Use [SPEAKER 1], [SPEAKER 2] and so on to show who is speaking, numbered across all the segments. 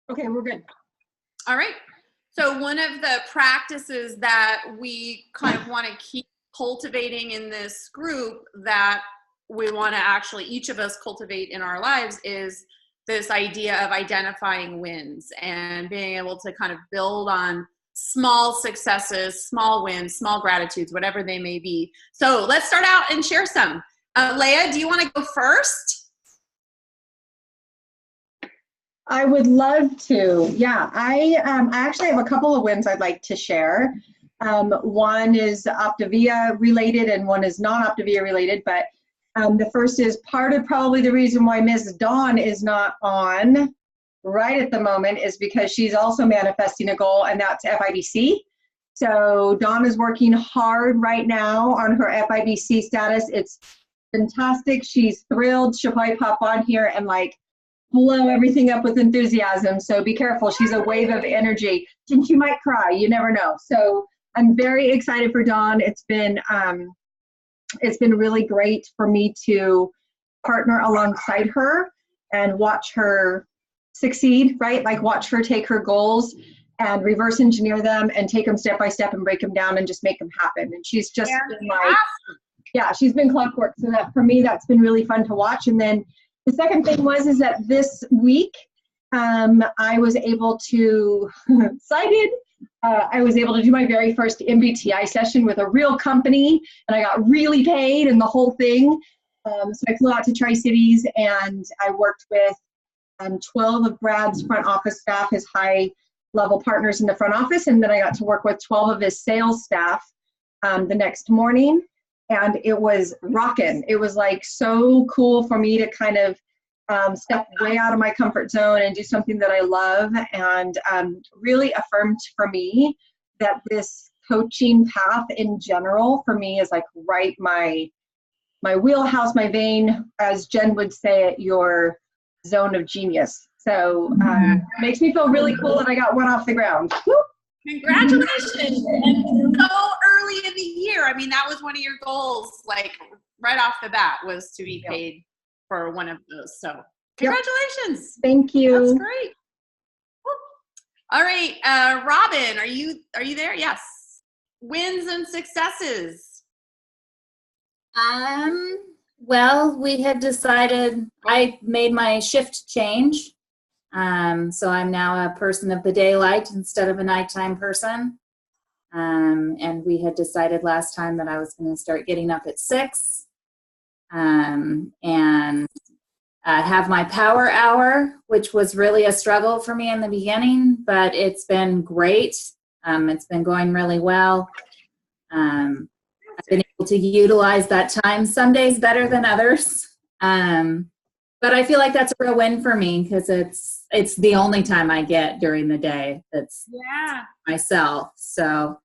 [SPEAKER 1] Okay, we're good.
[SPEAKER 2] All right. So one of the practices that we kind of want to keep cultivating in this group that we want to actually each of us cultivate in our lives is this idea of identifying wins and being able to kind of build on small successes, small wins, small gratitudes, whatever they may be. So let's start out and share some. Leah, do you want to go first?
[SPEAKER 1] I would love to. Yeah, I actually have a couple of wins I'd like to share. One is Optavia related and one is non-Optavia related, but the first is part of probably the reason why Ms. Dawn is not on right at the moment is because she's also manifesting a goal, and that's FIBC. So Dawn is working hard right now on her FIBC status. It's fantastic. She's thrilled. She'll probably pop on here and like blow everything up with enthusiasm. So be careful. She's a wave of energy. And she might cry. You never know. So I'm very excited for Dawn. It's been really great for me to partner alongside her and watch her succeed, right? Like watch her take her goals and reverse engineer them and take them step by step and break them down and just make them happen. And she's just been like, yeah, she's been clockwork. So that for me, that's been really fun to watch. And then the second thing is that this week I was able to, I was able to do my very first MBTI session with a real company, and I got really paid and the whole thing. So I flew out to Tri-Cities and I worked with 12 of Brad's front office staff, his high-level partners in the front office, and then I got to work with 12 of his sales staff the next morning. And it was rocking. It was like so cool for me to kind of step way out of my comfort zone and do something that I love, and really affirmed for me that this coaching path in general for me is like right my wheelhouse, my vein, as Jen would say it, your zone of genius. So it makes me feel really cool that I got one off the ground. Woo!
[SPEAKER 2] Congratulations. And so early in the year. I mean, that was one of your goals, like right off the bat, was to be paid for one of those. So congratulations.
[SPEAKER 1] Yep. Thank you.
[SPEAKER 2] That's great. All right. Robin, are you there? Yes. Wins and successes.
[SPEAKER 3] Well, we had decided, I made my shift change. So I'm now a person of the daylight instead of a nighttime person. And we had decided last time that I was going to start getting up at 6 and have my power hour, which was really a struggle for me in the beginning, but it's been great. It's been going really well. I've been able to utilize that time some days better than others. But I feel like that's a real win for me because it's the only time I get during the day that's myself. So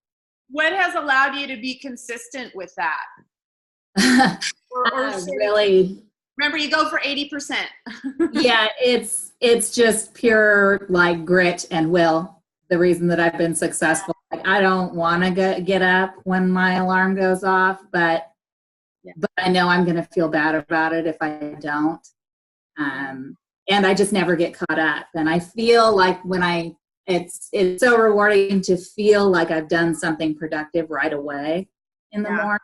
[SPEAKER 2] what has allowed you to be consistent with that?
[SPEAKER 3] Really,
[SPEAKER 2] remember, you go for 80%.
[SPEAKER 3] Yeah, it's just pure like grit and will. The reason that I've been successful. Like, I don't want to get up when my alarm goes off, but I know I'm going to feel bad about it if I don't. And I just never get caught up. And I feel like when it's so rewarding to feel like I've done something productive right away in the morning,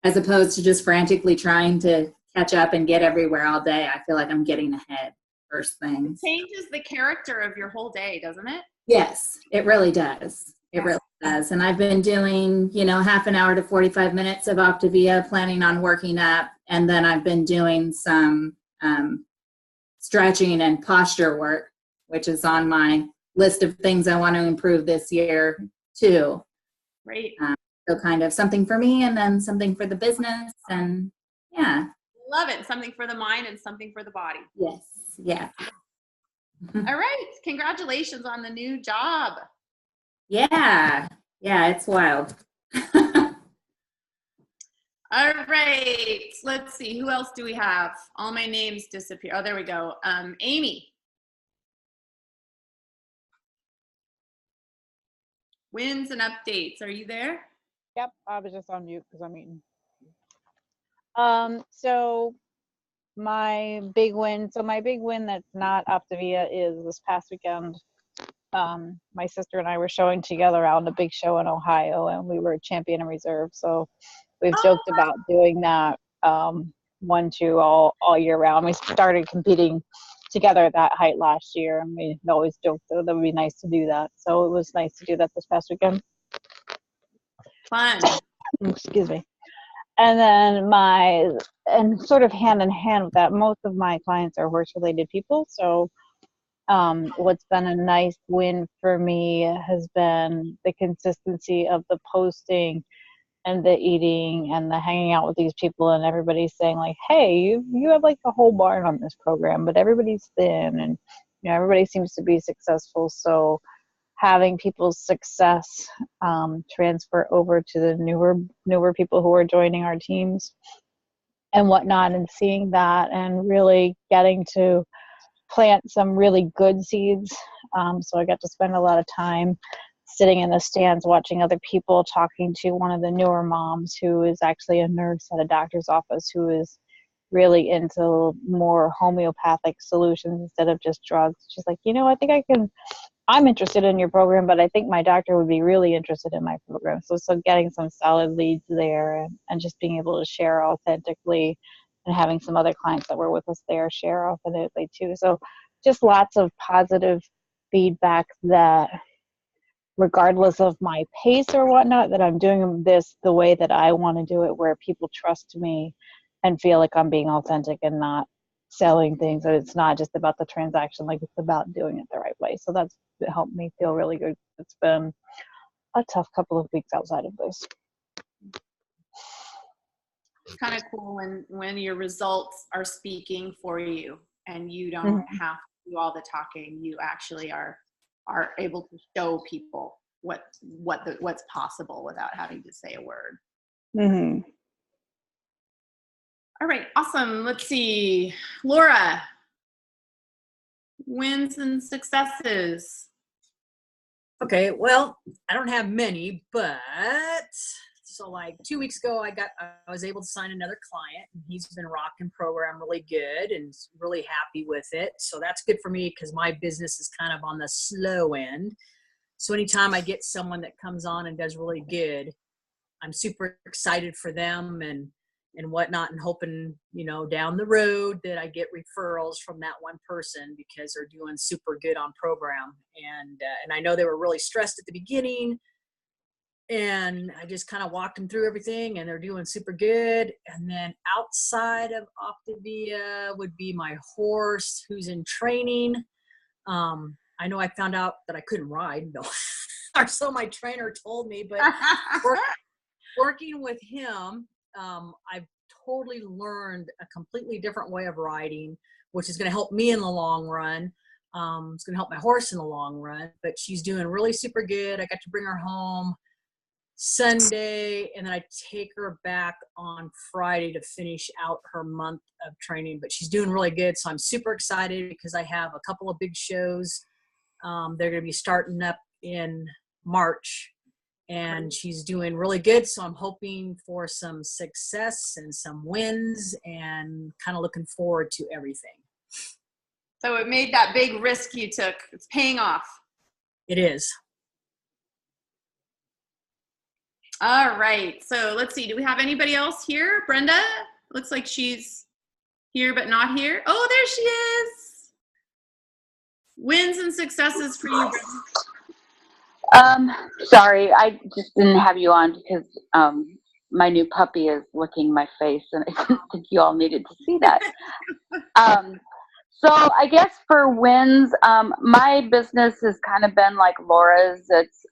[SPEAKER 3] as opposed to just frantically trying to catch up and get everywhere all day. I feel like I'm getting ahead first thing.
[SPEAKER 2] It changes the character of your whole day, doesn't it?
[SPEAKER 3] Yes, it really does. It really does. And I've been doing, half an hour to 45 minutes of Optavia, planning on working up. And then I've been doing some stretching and posture work, which is on my list of things I want to improve this year too.
[SPEAKER 2] Great.
[SPEAKER 3] So kind of something for me and then something for the business, and
[SPEAKER 2] love it. Something for the mind and something for the body.
[SPEAKER 3] Yes. Yeah.
[SPEAKER 2] All right. Congratulations on the new job.
[SPEAKER 3] Yeah. Yeah, it's wild.
[SPEAKER 2] All right. Let's see. Who else do we have? All my names disappear. Oh, there we go. Amy. Wins and updates. Are you there?
[SPEAKER 4] Yep. I was just on mute because I'm eating. So my big win. So my big win that's not Optavia is this past weekend. My sister and I were showing together out in a big show in Ohio, and we were champion and reserve. So we've joked about doing that 1-2 all year round. We started competing together at that height last year, and we always joked that it would be nice to do that. So it was nice to do that this past weekend.
[SPEAKER 2] Fun.
[SPEAKER 4] Excuse me. And then and sort of hand in hand with that, most of my clients are horse-related people. So what's been a nice win for me has been the consistency of the posting and the eating and the hanging out with these people, and everybody's saying like, hey, you have like the whole barn on this program, but everybody's thin, and everybody seems to be successful. So having people's success transfer over to the newer people who are joining our teams and whatnot, and seeing that and really getting to plant some really good seeds. So I got to spend a lot of time sitting in the stands watching other people, talking to one of the newer moms who is actually a nurse at a doctor's office who is really into more homeopathic solutions instead of just drugs. She's like, I think I'm interested in your program, but I think my doctor would be really interested in my program. So getting some solid leads there, and just being able to share authentically, and having some other clients that were with us there share authentically too. So just lots of positive feedback that regardless of my pace or whatnot, that I'm doing this the way that I want to do it, where people trust me and feel like I'm being authentic and not selling things, that it's not just about the transaction, like it's about doing it the right way. So that's helped me feel really good. It's been a tough couple of weeks outside of this.
[SPEAKER 2] It's kind of cool when your results are speaking for you and you don't have to do all the talking. You actually are able to show people what's possible without having to say a word.
[SPEAKER 4] Mm-hmm.
[SPEAKER 2] All right, awesome. Let's see, Laura, wins and successes.
[SPEAKER 5] Okay, well, I don't have many, but so like 2 weeks ago, I was able to sign another client, and he's been rocking program really good and really happy with it. So that's good for me because my business is kind of on the slow end. So anytime I get someone that comes on and does really good, I'm super excited for them and whatnot, and hoping, down the road that I get referrals from that one person because they're doing super good on program. And I know they were really stressed at the beginning, and I just kind of walked them through everything, and they're doing super good. And then outside of Optavia would be my horse who's in training. I know I found out that I couldn't ride, though, or so my trainer told me, but working with him, I've totally learned a completely different way of riding, which is going to help me in the long run. It's going to help my horse in the long run, but she's doing really super good. I got to bring her home Sunday, and then I take her back on Friday to finish out her month of training, but she's doing really good. So I'm super excited because I have a couple of big shows. They're going to be starting up in March, and she's doing really good. So I'm hoping for some success and some wins, and kind of looking forward to everything.
[SPEAKER 2] So it made that big risk you took. It's paying off.
[SPEAKER 5] It is.
[SPEAKER 2] All right. So let's see. Do we have anybody else here? Brenda? Looks like she's here but not here. Oh, there she is. Wins and successes for you, Brenda.
[SPEAKER 6] Sorry, I just didn't have you on because my new puppy is licking my face, and I didn't think you all needed to see that. So I guess for wins, my business has kind of been like Laura's. It's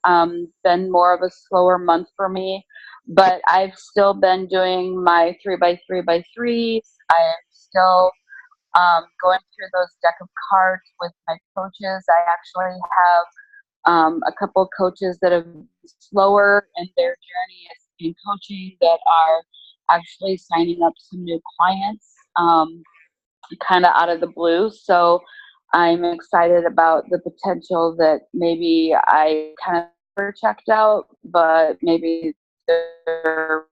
[SPEAKER 6] been more of a slower month for me, but I've still been doing my 3x3x3s. I'm still going through those deck of cards with my coaches. I actually have a couple coaches that are slower in their journey in coaching that are actually signing up some new clients kind of out of the blue. So I'm excited about the potential that maybe I kind of never checked out, but maybe they're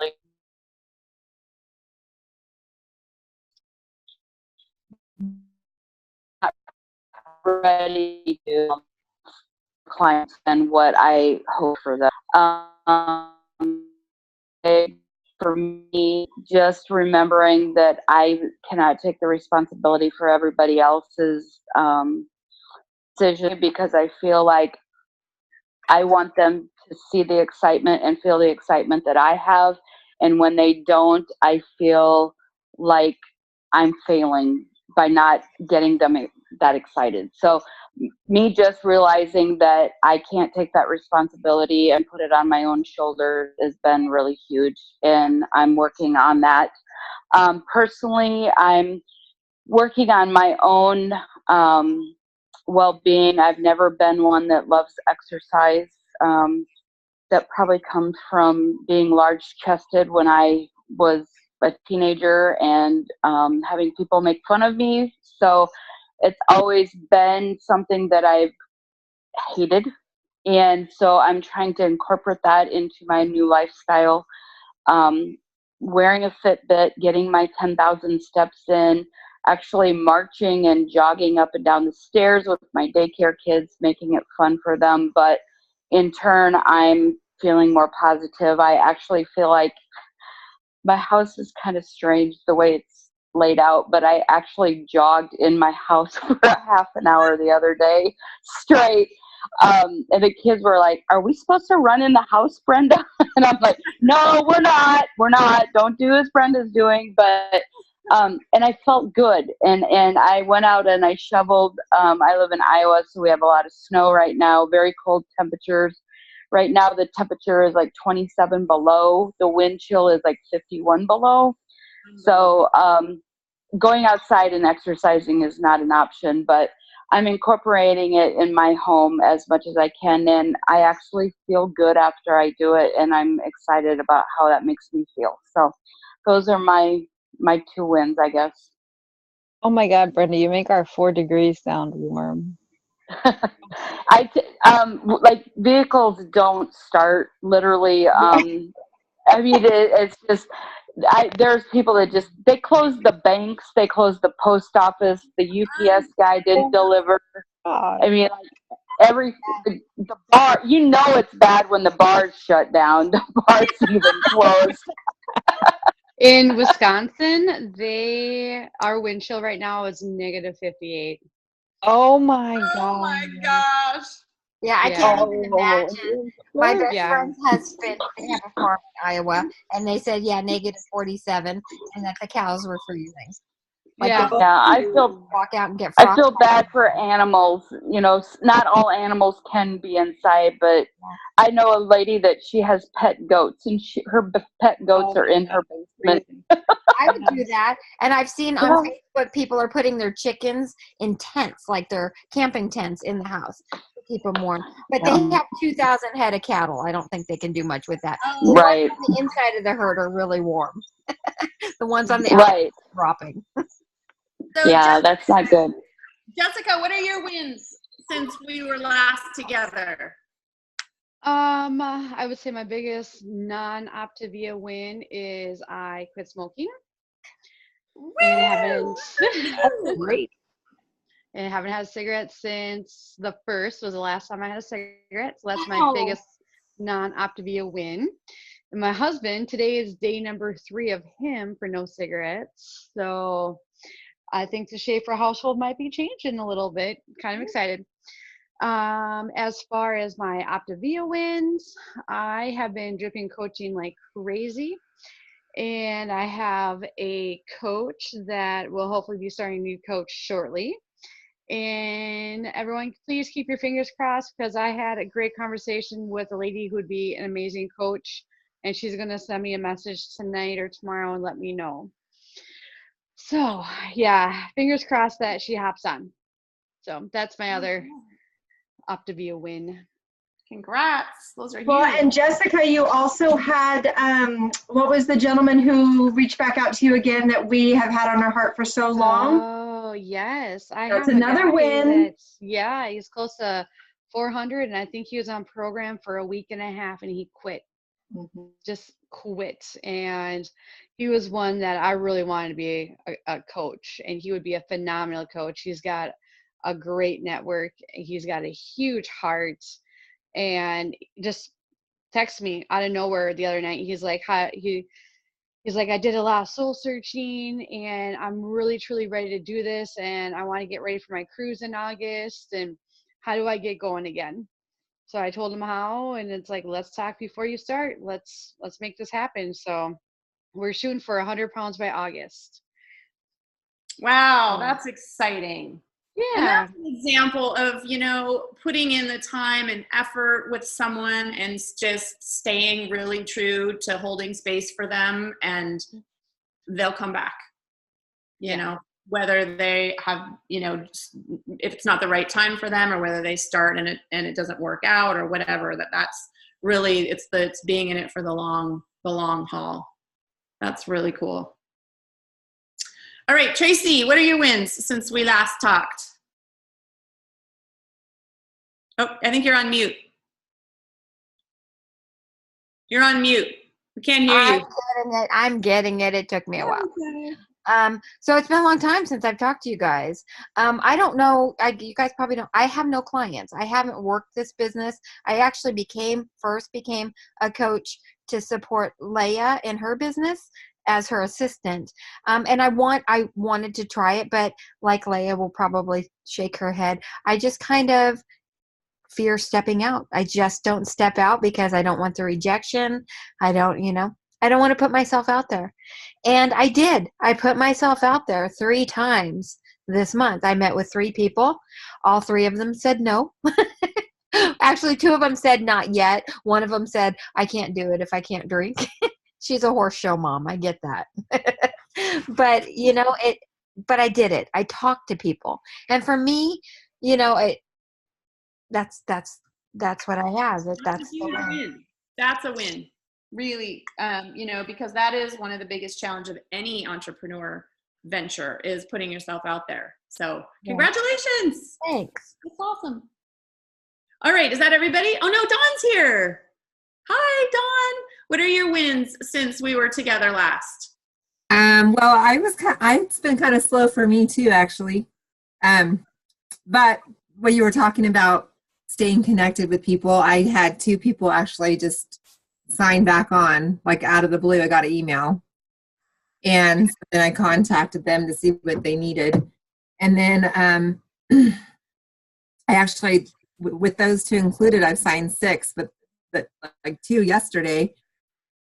[SPEAKER 6] really ready to clients and what I hope for them. For me, just remembering that I cannot take the responsibility for everybody else's decision, because I feel like I want them to see the excitement and feel the excitement that I have. And when they don't, I feel like I'm failing by not getting them that excited. So me just realizing that I can't take that responsibility and put it on my own shoulders has been really huge. And I'm working on that. Personally, I'm working on my own well-being. I've never been one that loves exercise. That probably comes from being large-chested when I was a teenager and having people make fun of me. So it's always been something that I've hated. And so I'm trying to incorporate that into my new lifestyle. Wearing a Fitbit, getting my 10,000 steps in, actually marching and jogging up and down the stairs with my daycare kids, making it fun for them. But in turn, I'm feeling more positive. I actually feel like my house is kind of strange the way it's laid out, but I actually jogged in my house for a half an hour the other day straight. And the kids were like, "Are we supposed to run in the house, Brenda?" And I'm like, "No, we're not. We're not. Don't do as Brenda's doing." But and I felt good. And I went out and I shoveled. I live in Iowa, so we have a lot of snow right now, very cold temperatures. Right now, the temperature is like 27 below. The wind chill is like 51 below. So going outside and exercising is not an option, but I'm incorporating it in my home as much as I can. And I actually feel good after I do it. And I'm excited about how that makes me feel. So those are my 2 wins, I guess.
[SPEAKER 4] Oh my God, Brenda, you make our 4 degrees sound warm.
[SPEAKER 6] Like vehicles don't start literally. I mean, it's just, there's people that just, they closed the banks, they closed the post office, the UPS guy didn't deliver.
[SPEAKER 4] God.
[SPEAKER 6] I mean, like the bar, you know, it's bad when the bar's shut down. The bar's even closed.
[SPEAKER 7] In Wisconsin, our wind chill right now is negative 58.
[SPEAKER 4] Oh my
[SPEAKER 2] Oh
[SPEAKER 4] God.
[SPEAKER 2] my gosh.
[SPEAKER 8] Yeah, I
[SPEAKER 7] Yeah.
[SPEAKER 8] can't even imagine. My best
[SPEAKER 7] Yeah.
[SPEAKER 8] friend's husband, they have a farm in Iowa, and they said, yeah, negative 47, and that the cows were freezing. Like
[SPEAKER 7] Yeah.
[SPEAKER 6] Yeah, I feel
[SPEAKER 8] walk out and get frost.
[SPEAKER 6] I feel bad for animals. You know, not all animals can be inside, but I know a lady that she has pet goats, and her pet goats are in her basement.
[SPEAKER 8] I would do that. And I've seen on Facebook people are putting their chickens in tents, like their camping tents in the house to keep them warm. But they have 2,000 head of cattle. I don't think they can do much with that. The
[SPEAKER 6] Right.
[SPEAKER 8] ones on the inside of the herd are really warm. The ones on the
[SPEAKER 6] Right.
[SPEAKER 8] outside are dropping.
[SPEAKER 2] So
[SPEAKER 6] Yeah, that's not good.
[SPEAKER 2] Jessica, what are your wins since we were last together?
[SPEAKER 7] I would say my biggest non-Optavia win is I quit smoking. And haven't
[SPEAKER 4] Great.
[SPEAKER 7] and haven't had a cigarette since the 1st was the last time I had a cigarette. So that's my biggest non-Optavia win. And my husband, today is day number 3 of him for no cigarettes. So I think the Schaefer household might be changing a little bit. Kind of excited. As far as my Optavia wins, I have been dripping coaching like crazy. And I have a coach that will hopefully be starting a new coach shortly. And everyone, please keep your fingers crossed, because I had a great conversation with a lady who would be an amazing coach. And she's going to send me a message tonight or tomorrow and let me know. So, yeah, fingers crossed that she hops on. So that's my other Optavia win.
[SPEAKER 2] Congrats. Those are
[SPEAKER 1] Well,
[SPEAKER 2] huge.
[SPEAKER 1] and Jessica, you also had, what was the gentleman who reached back out to you again that we have had on our heart for so long?
[SPEAKER 7] Oh, yes.
[SPEAKER 1] That's
[SPEAKER 7] have a
[SPEAKER 1] another
[SPEAKER 7] guy
[SPEAKER 1] win.
[SPEAKER 7] yeah, he's close to 400, and I think he was on program for a week and a half, and he quit. Just quit. And he was one that I really wanted to be a coach, and he would be a phenomenal coach. He's got a great network. He's got a huge heart, and just texted me out of nowhere the other night. He's like, hi, he's like, I did a lot of soul searching and I'm really truly ready to do this, and I want to get ready for my cruise in August, and how do I get going again? So I told him how, and it's like, let's talk before you start. Let's make this happen. So we're shooting for 100 pounds by August.
[SPEAKER 2] Wow, that's exciting. And
[SPEAKER 7] Yeah.
[SPEAKER 2] that's an example of, you know, putting in the time and effort with someone and just staying really true to holding space for them, and they'll come back, you know, whether they have, you know, if it's not the right time for them, or whether they start and it doesn't work out or whatever. That's really, it's being in it for the long haul. That's really cool. All right, Tracy, what are your wins since we last talked? Oh, I think you're on mute. You're on mute. We can't hear you.
[SPEAKER 8] I'm getting it. It took me a while. So it's been a long time since I've talked to you guys. I don't know. You guys probably don't. I have no clients. I haven't worked this business. I actually became a coach to support Leah in her business as her assistant. And I wanted to try it, but like Leah will probably shake her head, I just kind of fear stepping out. I just don't step out because I don't want the rejection. I don't want to put myself out there. And I did. I put myself out there 3 times this month. I met with 3 people. All 3 of them said no. Actually, 2 of them said not yet. One of them said, I can't do it if I can't drink. She's a horse show mom. I get that. But, but I did it. I talked to people. And for me, that's what I have. That's the win.
[SPEAKER 2] That's a win. Really, because that is one of the biggest challenges of any entrepreneur venture, is putting yourself out there. So congratulations.
[SPEAKER 8] Thanks.
[SPEAKER 2] That's awesome. All right. Is that everybody? Oh no, Dawn's here. Hi, Dawn. What are your wins since we were together last?
[SPEAKER 9] Well, it's been kind of slow for me too, actually. But what you were talking about, staying connected with people, I had 2 people actually just sign back on, like out of the blue. I got an email, and then I contacted them to see what they needed. And then I actually, with those 2 included, I've signed 6, but like 2 yesterday.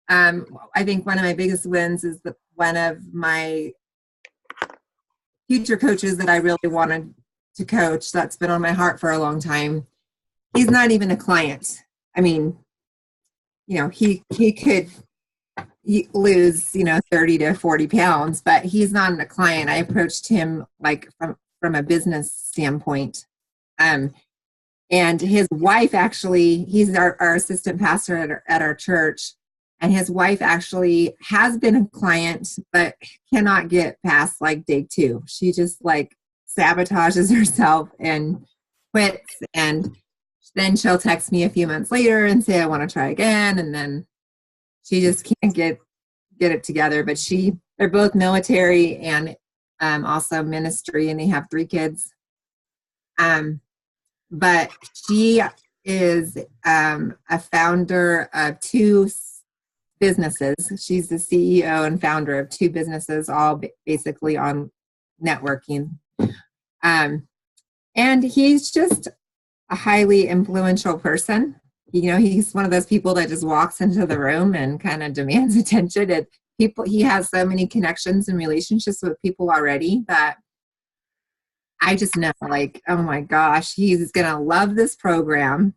[SPEAKER 9] I think one of my biggest wins is that one of my future coaches that I really wanted to coach, that's been on my heart for a long time, he's not even a client. I mean, he could lose, 30 to 40 pounds, but he's not a client. I approached him like from a business standpoint. And his wife, actually, he's our assistant pastor at our church. And his wife actually has been a client, but cannot get past like day 2. She just like sabotages herself and quits. And then she'll text me a few months later and say, I want to try again. And then she just can't get it together. But they're both military and also ministry, and they have 3 kids. But she is a founder of 2 businesses. She's the CEO and founder of 2 businesses, all basically on networking. And he's just a highly influential person. He's one of those people that just walks into the room and kind of demands attention. And he has so many connections and relationships with people already that I just know, like, oh my gosh, he's going to love this program.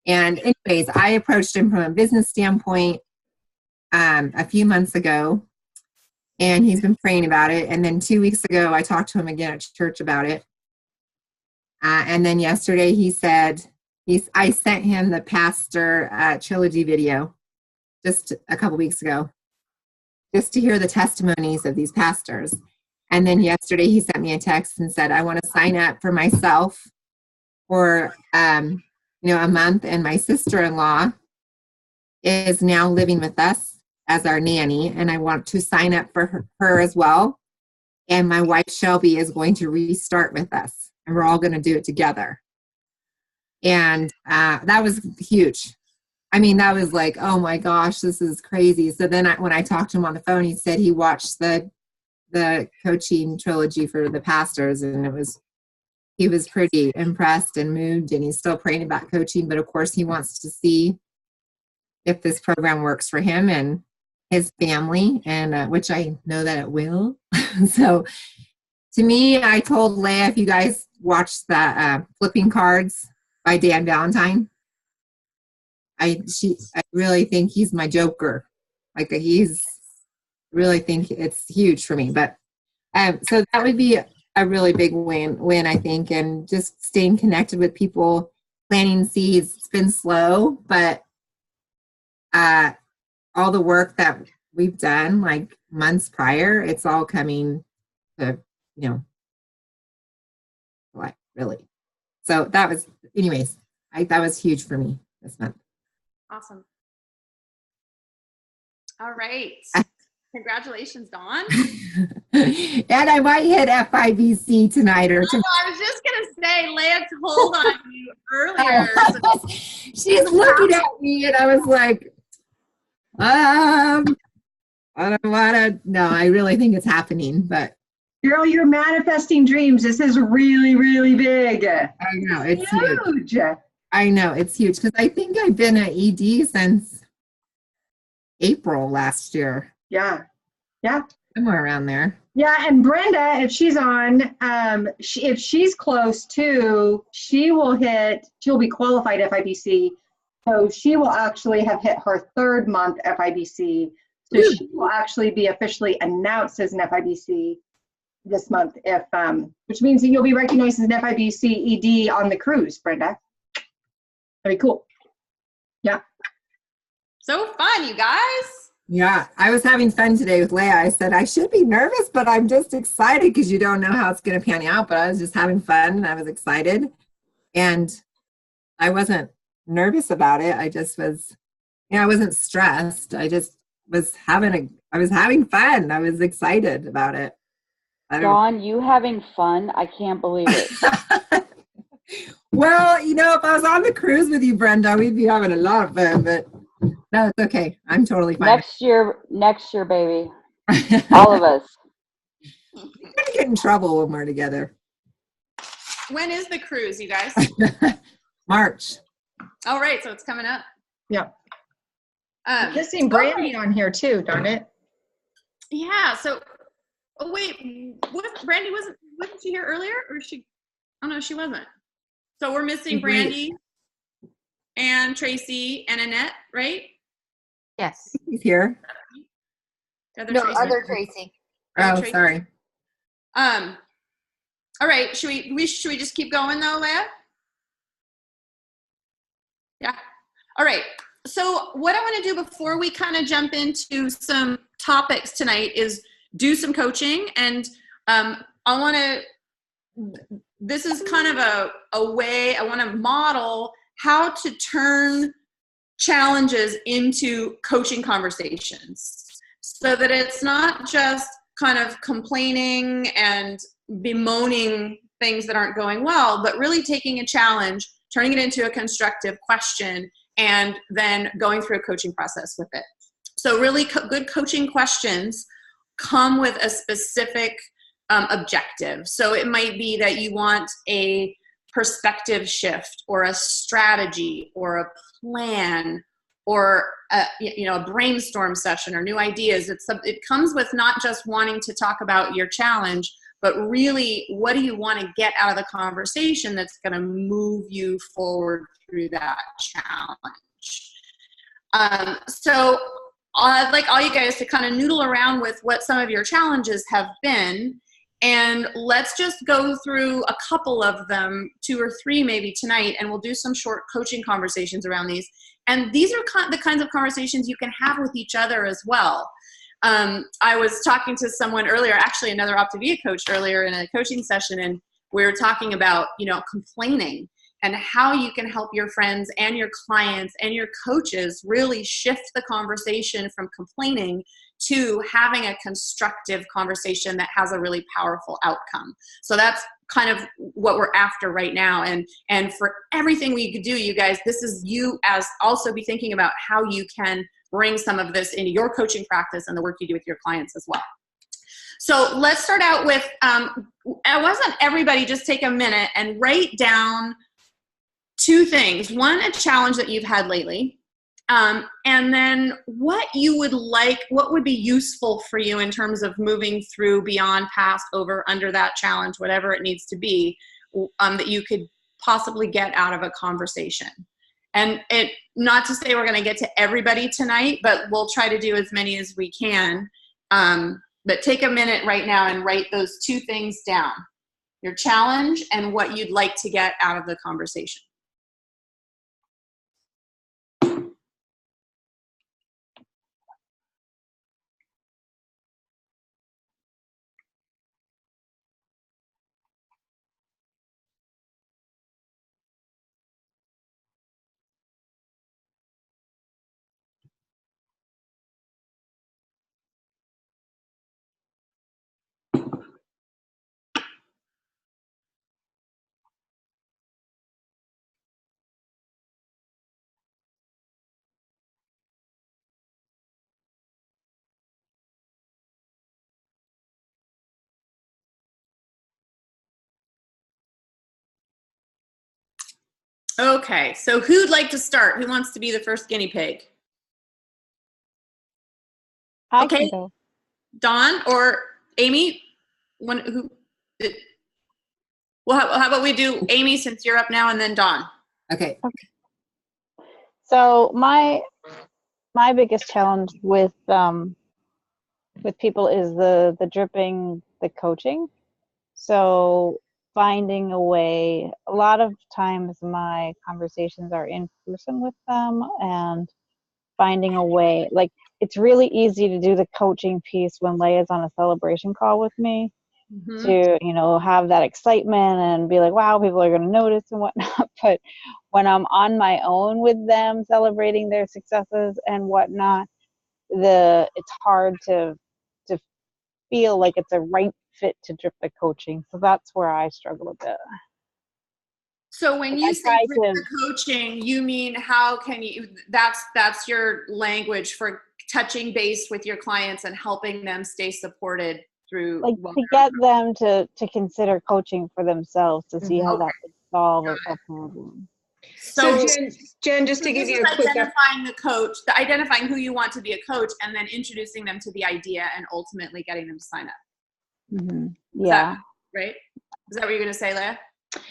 [SPEAKER 9] And anyways, I approached him from a business standpoint a few months ago, and he's been praying about it. And then 2 weeks ago, I talked to him again at church about it. And then yesterday he said, I sent him the pastor trilogy video just a couple weeks ago, just to hear the testimonies of these pastors. And then yesterday he sent me a text and said, I want to sign up for myself for, a month. And my sister-in-law is now living with us as our nanny, and I want to sign up for her as well. And my wife Shelby is going to restart with us. and we're all going to do it together. And that was huge. I mean, that was like, oh my gosh, this is crazy. So then when I talked to him on the phone, he said he watched the coaching trilogy for the pastors, and he was pretty impressed and moved, and he's still praying about coaching. But of course, he wants to see if this program works for him and his family, and which I know that it will. So to me, I told Leah, if you guys watched that Flipping Cards by Dan Valentine, I really think he's my Joker. Like really think it's huge for me. But so that would be a really big win, I think, and just staying connected with people, planting seeds. It's been slow, but all the work that we've done like months prior, it's all coming to, like really. So that was, anyways, that was huge for me this month.
[SPEAKER 2] Awesome. All right. Congratulations, Dawn.
[SPEAKER 9] And I might hit FIBC tonight or tomorrow.
[SPEAKER 2] I was just going to say, Leah told on you earlier. So.
[SPEAKER 9] She's looking at me, and I was like, I don't want to. No, I really think it's happening, but.
[SPEAKER 1] Girl, you're manifesting dreams. This is really, really big.
[SPEAKER 9] I know, it's huge. I know, it's huge, because I think I've been at ED since April last year.
[SPEAKER 1] Yeah.
[SPEAKER 9] Somewhere around there.
[SPEAKER 1] Yeah, and Brenda, if she's on, if she's close to, she'll be qualified FIBC. So she will actually have hit her 3rd month FIBC. So she will actually be officially announced as an FIBC this month, which means that you'll be recognized as an FIBC ED on the cruise, Brenda. That'd be cool. Yeah.
[SPEAKER 2] So fun, you guys.
[SPEAKER 9] Yeah, I was having fun today with Leah. I said, I should be nervous, but I'm just excited because you don't know how it's going to pan out. But I was just having fun, and I was excited. And I wasn't nervous about it. I just was, I wasn't stressed. I just was having fun. I was excited about it.
[SPEAKER 6] Dawn, you having fun? I can't believe it.
[SPEAKER 9] Well, if I was on the cruise with you, Brenda, we'd be having a lot of fun, but no, it's okay. I'm totally fine.
[SPEAKER 6] Next year, baby. All of us.
[SPEAKER 9] We're going to get in trouble when we're together.
[SPEAKER 2] When is the cruise, you guys?
[SPEAKER 1] March.
[SPEAKER 2] Oh, right. So it's coming up.
[SPEAKER 1] Yeah. Missing Brandy on here too, darn it.
[SPEAKER 2] Yeah. So, wait, Brandy wasn't she here earlier, or she? Oh no, she wasn't. So we're missing Brandy and Tracy and Annette, right?
[SPEAKER 8] Yes.
[SPEAKER 9] He's here.
[SPEAKER 8] Other Tracy.
[SPEAKER 9] Oh,
[SPEAKER 2] Tracy.
[SPEAKER 9] Sorry.
[SPEAKER 2] All right. Should we just keep going though, Leah? Yeah. All right. So what I want to do before we kind of jump into some topics tonight is do some coaching, and this is kind of a way I want to model how to turn challenges into coaching conversations, so that it's not just kind of complaining and bemoaning things that aren't going well, but really taking a challenge, turning it into a constructive question, and then going through a coaching process with it. So really good coaching questions come with a specific objective. So it might be that you want a perspective shift, or a strategy, or a plan, or a brainstorm session, or new ideas. It comes with not just wanting to talk about your challenge, but really, what do you want to get out of the conversation that's going to move you forward through that challenge? So I'd like all you guys to kind of noodle around with what some of your challenges have been, and let's just go through a couple of them, 2 or 3 maybe tonight, and we'll do some short coaching conversations around these. And these are the kinds of conversations you can have with each other as well. I was talking to someone earlier, actually another Optavia coach earlier in a coaching session, and we were talking about, complaining. and how you can help your friends and your clients and your coaches really shift the conversation from complaining to having a constructive conversation that has a really powerful outcome. So that's kind of what we're after right now. And for everything we could do, you guys, this is you as also be thinking about how you can bring some of this into your coaching practice and the work you do with your clients as well. So let's start out with, I wasn't everybody just take a minute and write down 2 things. One, a challenge that you've had lately. And then what you would like, what would be useful for you in terms of moving through, beyond, past, over, under that challenge, whatever it needs to be, that you could possibly get out of a conversation. And it, not to say we're going to get to everybody tonight, but we'll try to do as many as we can. But take a minute right now and write those 2 things down: your challenge and what you'd like to get out of the conversation. Okay, so who'd like to start? Who wants to be the first guinea pig?
[SPEAKER 4] I
[SPEAKER 2] Okay,
[SPEAKER 4] can go.
[SPEAKER 2] Dawn or Amy? Well, how about we do Amy, since you're up now, and then Dawn.
[SPEAKER 5] Okay.
[SPEAKER 4] So my biggest challenge with people is the dripping, the coaching. So finding a way, a lot of times my conversations are in person with them, and finding a way, like, it's really easy to do the coaching piece when Leia's on a celebration call with me, to, you know, have that excitement and be like, wow, people are going to notice and whatnot. But when I'm on my own with them, celebrating their successes and whatnot, it's hard to feel like it's a right fit to drip the coaching. So that's where I struggle a bit.
[SPEAKER 2] So when you say drip the coaching, you mean how can you, that's your language for touching base with your clients and helping them stay supported through,
[SPEAKER 4] like, to get them to consider coaching for themselves, to see how that would solve a problem.
[SPEAKER 1] So Jen, just to give you a quick
[SPEAKER 2] identifying who you want to be a coach, and then introducing them to the idea and ultimately getting them to sign up.
[SPEAKER 4] Mm-hmm. Yeah.
[SPEAKER 2] Right? Is that what you're going to say, Leia?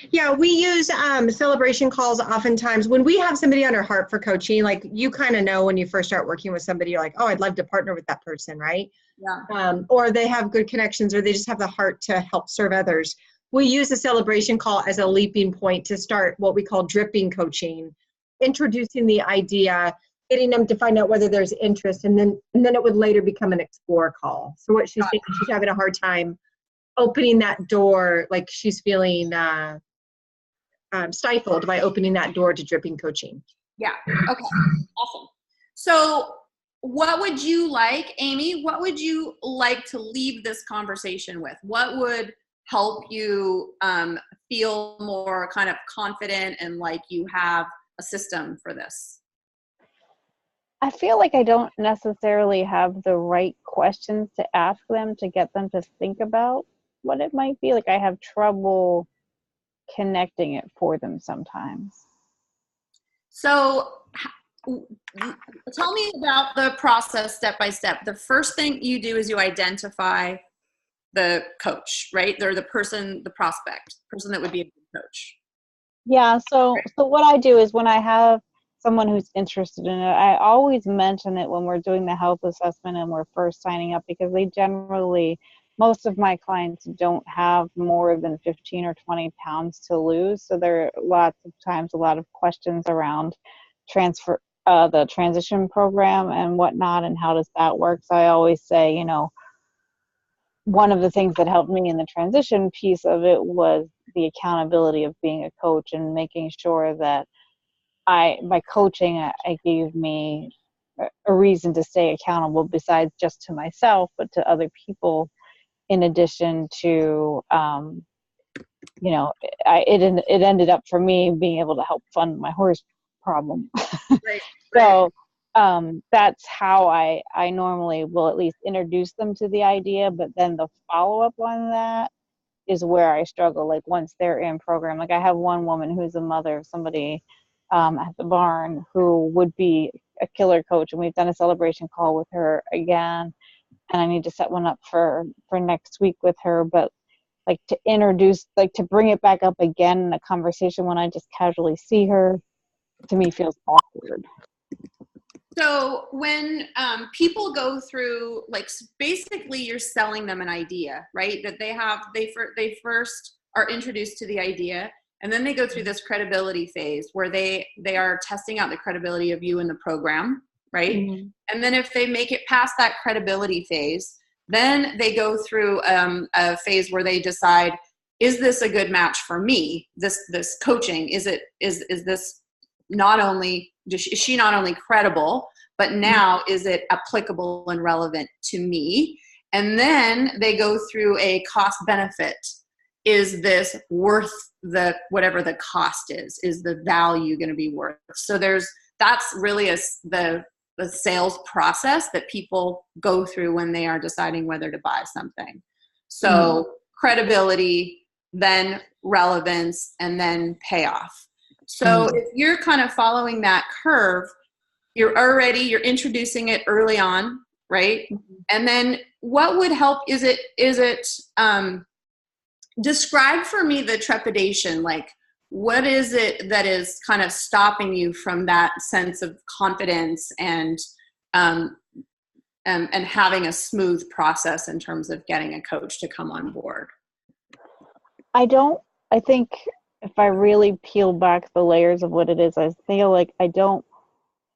[SPEAKER 1] Yeah, we use celebration calls oftentimes when we have somebody on our heart for coaching. Like, you kind of know when you first start working with somebody, you're like, oh, I'd love to partner with that person, right?
[SPEAKER 2] Yeah.
[SPEAKER 1] Or they have good connections, or they just have the heart to help serve others. We use the celebration call as a leaping point to start what we call dripping coaching, introducing the idea, getting them to find out whether there's interest, and then it would later become an explore call. So what she's saying, she's having a hard time opening that door, like she's feeling stifled by opening that door to dripping coaching.
[SPEAKER 2] Yeah. Okay. Awesome. So what would you like, Amy, what would you like to leave this conversation with? What would help you feel more kind of confident and like you have a system for this?
[SPEAKER 4] I feel like I don't necessarily have the right questions to ask them to get them to think about what it might be. Like, I have trouble connecting it for them sometimes.
[SPEAKER 2] So tell me about the process step by step. The first thing you do is you identify the coach, right? They're the person, the prospect, person that would be a good coach.
[SPEAKER 4] Yeah, so what I do is when I have someone who's interested in it, I always mention it when we're doing the health assessment and we're first signing up, because they generally, most of my clients don't have more than 15 or 20 pounds to lose. So there are lots of times a lot of questions around the transition program and whatnot, and how does that work. So I always say, you know, one of the things that helped me in the transition piece of it was the accountability of being a coach and making sure that by coaching, I gave me a reason to stay accountable besides just to myself, but to other people, in addition to, it ended up for me being able to help fund my horse problem.
[SPEAKER 2] Right.
[SPEAKER 4] So that's how I normally will at least introduce them to the idea, but then the follow-up on that is where I struggle. Like once they're in program, like I have one woman who's a mother of somebody at the barn who would be a killer coach, and we've done a celebration call with her again, and I need to set one up for next week with her. But like to introduce, like to bring it back up again in a conversation when I just casually see her, to me feels awkward.
[SPEAKER 2] So when people go through, like, basically you're selling them an idea, right? That they first are introduced to the idea, and then they go through this credibility phase where they are testing out the credibility of you in the program, right? Mm-hmm. And then if they make it past that credibility phase, then they go through a phase where they decide, is this a good match for me? This coaching, is this not only, is she not only credible, but now is it applicable and relevant to me? And then they go through a cost benefit. Is this worth whatever the cost is? Is the value going to be worth? So that's really the sales process that people go through when they are deciding whether to buy something. So credibility, then relevance, and then payoff. So if you're kind of following that curve, you're introducing it early on, right? And then what would help, is it describe for me the trepidation, like what is it that is kind of stopping you from that sense of confidence and having a smooth process in terms of getting a coach to come on board? I think if I really peel back the layers of what it is, I feel like I don't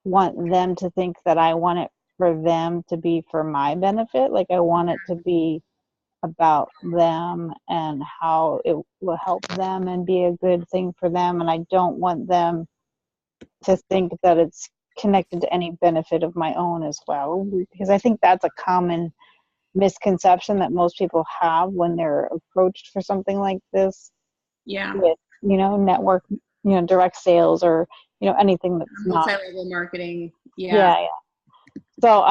[SPEAKER 2] want them to think that I want it for them to be for my benefit. Like I want it to be about them and how it will help them and be a good thing for them. And I don't want them to think that it's connected to any benefit of my own as well, because I think that's a common misconception that most people have when they're approached for something like this. Yeah. With, network, direct sales or, anything that's multi-level marketing. Yeah. So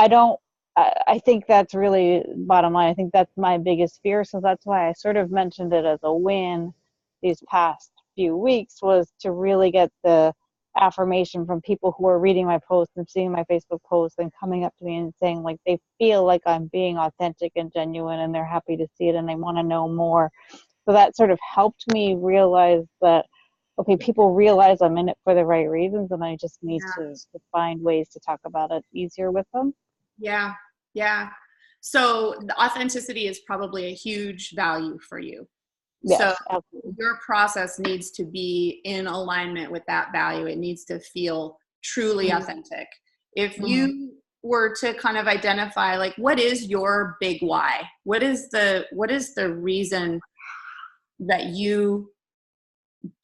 [SPEAKER 2] I think that's really bottom line. I think that's my biggest fear. So that's why I sort of mentioned it as a win these past few weeks, was to really get the affirmation from people who are reading my posts and seeing my Facebook posts and coming up to me and saying like they feel like I'm being authentic and genuine and they're happy to see it and they want to know more. So that sort of helped me realize that, okay, people realize I'm in it for the right reasons and I just need to find ways to talk about it easier with them. Yeah. So the authenticity is probably a huge value for you. Yes, so absolutely. Your process needs to be in alignment with that value. It needs to feel truly authentic. If you were to kind of identify, like, what is your big why? What is the reason that you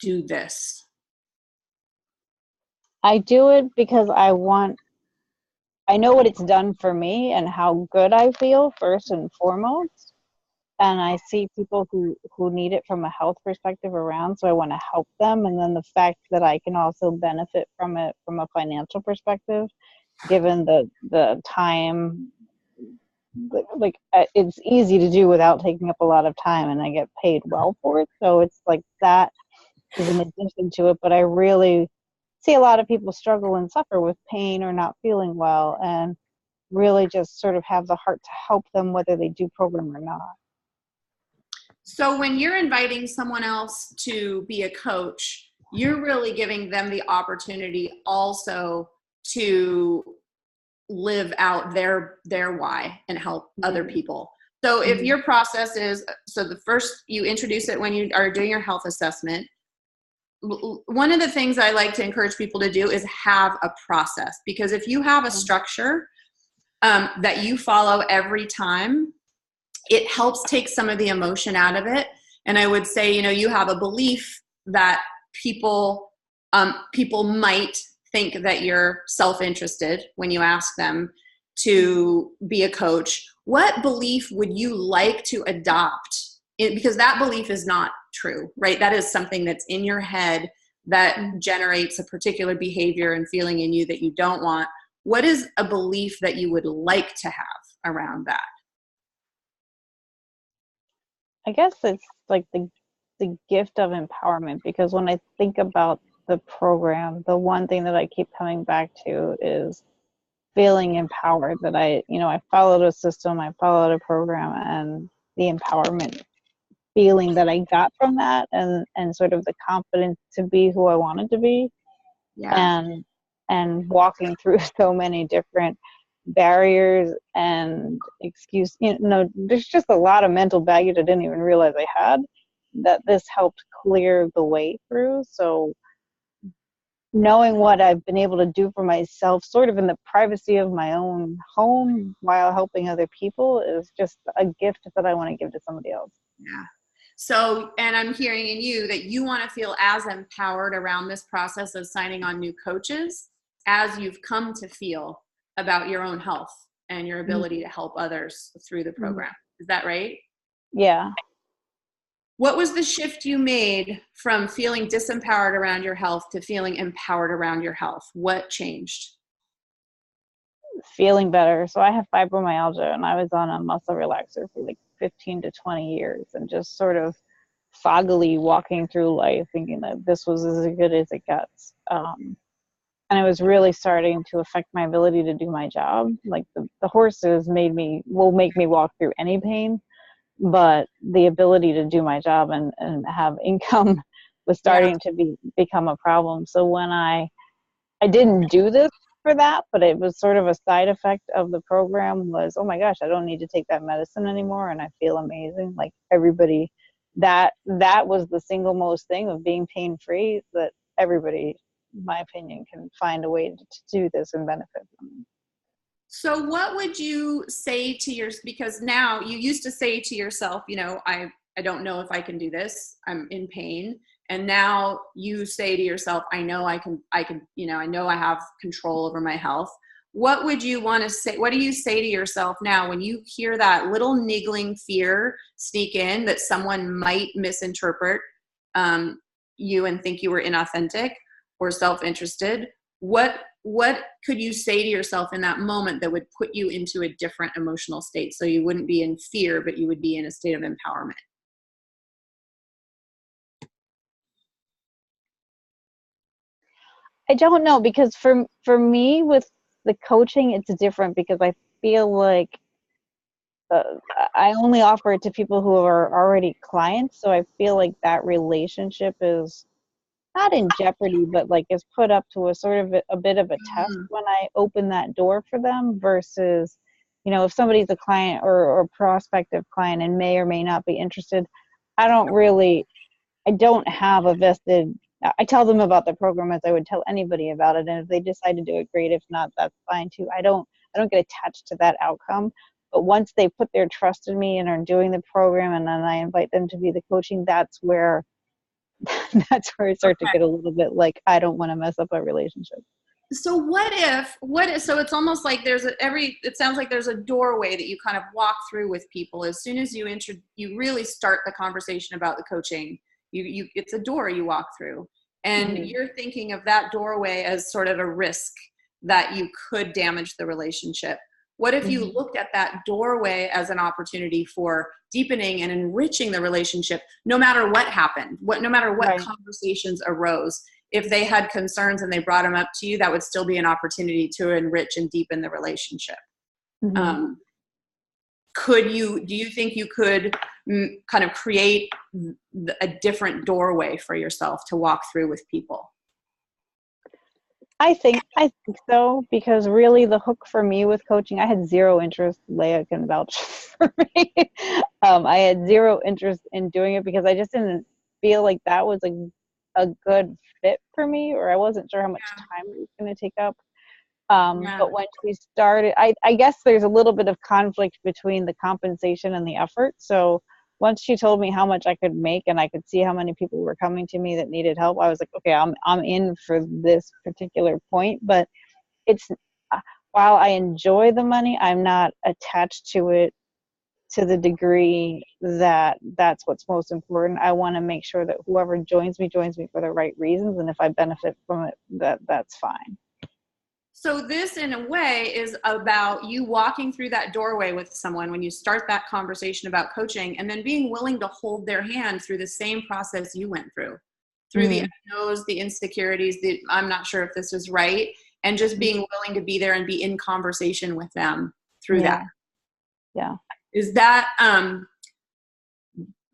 [SPEAKER 2] do this? I do it because I know what it's done for me and how good I feel first and foremost. And I see people who need it from a health perspective around, so I want to help them. And then the fact that I can also benefit from it from a financial perspective, given the time, like it's easy to do without taking up a lot of time, and I get paid well for it. So it's like that is an addition to it. But I really see a lot of people struggle and suffer with pain or not feeling well, and really just sort of have the heart to help them whether they do program or not. So when you're inviting someone else to be a coach, you're really giving them the opportunity also to live out their why and help other people. So if your process is, so the first you introduce it when you are doing your health assessment. One of the things I like to encourage people to do is have a process, because if you have a structure that you follow every time, it helps take some of the emotion out of it. And I would say, you have a belief that people might think that you're self-interested when you ask them to be a coach. What belief would you like to adopt? Because that belief is not true, right? That is something that's in your head that generates a particular behavior and feeling in you that you don't want. What is a belief that you would like to have around that?
[SPEAKER 4] I guess it's like the gift of empowerment, because when I think about the program, the one thing that I keep coming back to is feeling empowered, that I followed a system, I followed a program, and the empowerment feeling that I got from that, and sort of the confidence to be who I wanted to be.
[SPEAKER 2] Yeah.
[SPEAKER 4] And walking through so many different barriers and there's just a lot of mental baggage I didn't even realize I had, that this helped clear the way through. So knowing what I've been able to do for myself sort of in the privacy of my own home while helping other people is just a gift that I want to give to somebody else.
[SPEAKER 2] Yeah. So, and I'm hearing in you that you want to feel as empowered around this process of signing on new coaches as you've come to feel about your own health and your ability to help others through the program. Is that right?
[SPEAKER 4] Yeah.
[SPEAKER 2] What was the shift you made from feeling disempowered around your health to feeling empowered around your health? What changed?
[SPEAKER 4] Feeling better. So I have fibromyalgia, and I was on a muscle relaxer for like 15 to 20 years, and just sort of foggily walking through life thinking that this was as good as it gets. And it was really starting to affect my ability to do my job. Like the horses will make me walk through any pain, but the ability to do my job and have income was starting to become a problem. So when I didn't do this for that, but it was sort of a side effect of the program, was, oh my gosh, I don't need to take that medicine anymore, and I feel amazing. Like everybody, that was the single most thing of being pain-free, that everybody, in my opinion, can find a way to do this and benefit from it.
[SPEAKER 2] So what would you say to because now you used to say to yourself, I don't know if I can do this, I'm in pain. And now you say to yourself, I know I can, I know I have control over my health. What would you want to say? What do you say to yourself now when you hear that little niggling fear sneak in that someone might misinterpret you and think you were inauthentic or self-interested? What could you say to yourself in that moment that would put you into a different emotional state, so you wouldn't be in fear, but you would be in a state of empowerment?
[SPEAKER 4] I don't know, because for me with the coaching, it's different, because I feel like I only offer it to people who are already clients. So I feel like that relationship is not in jeopardy, but like is put up to a sort of a bit of a test when I open that door for them, versus, if somebody's a client or prospective client and may or may not be interested, I don't have a vested, I tell them about the program as I would tell anybody about it. And if they decide to do it, great. If not, that's fine too. I don't get attached to that outcome. But once they put their trust in me and are doing the program, and then I invite them to be the coaching, that's where I start to get a little bit like, I don't want to mess up a relationship.
[SPEAKER 2] So so it's almost like it sounds like there's a doorway that you kind of walk through with people. As soon as you really start the conversation about the coaching, it's a door you walk through, and you're thinking of that doorway as sort of a risk that you could damage the relationship. What if you looked at that doorway as an opportunity for deepening and enriching the relationship, no matter what happened, no matter what conversations arose? If they had concerns and they brought them up to you, that would still be an opportunity to enrich and deepen the relationship. Do you think you could kind of create a different doorway for yourself to walk through with people?
[SPEAKER 4] I think so, because really the hook for me with coaching, I had zero interest. Leah can vouch for me. I had zero interest in doing it because I just didn't feel like that was a good fit for me, or I wasn't sure how much time it was going to take up. But once we started, I guess there's a little bit of conflict between the compensation and the effort. So once she told me how much I could make and I could see how many people were coming to me that needed help, I was like, okay, I'm in for this particular point. But it's, while I enjoy the money, I'm not attached to it to the degree that that's what's most important. I want to make sure that whoever joins me for the right reasons, and if I benefit from it, that's fine.
[SPEAKER 2] So this, in a way, is about you walking through that doorway with someone when you start that conversation about coaching, and then being willing to hold their hand through the same process you went through the unknowns, the insecurities, the I'm not sure if this is right, and just being willing to be there and be in conversation with them through that.
[SPEAKER 4] Yeah.
[SPEAKER 2] Is that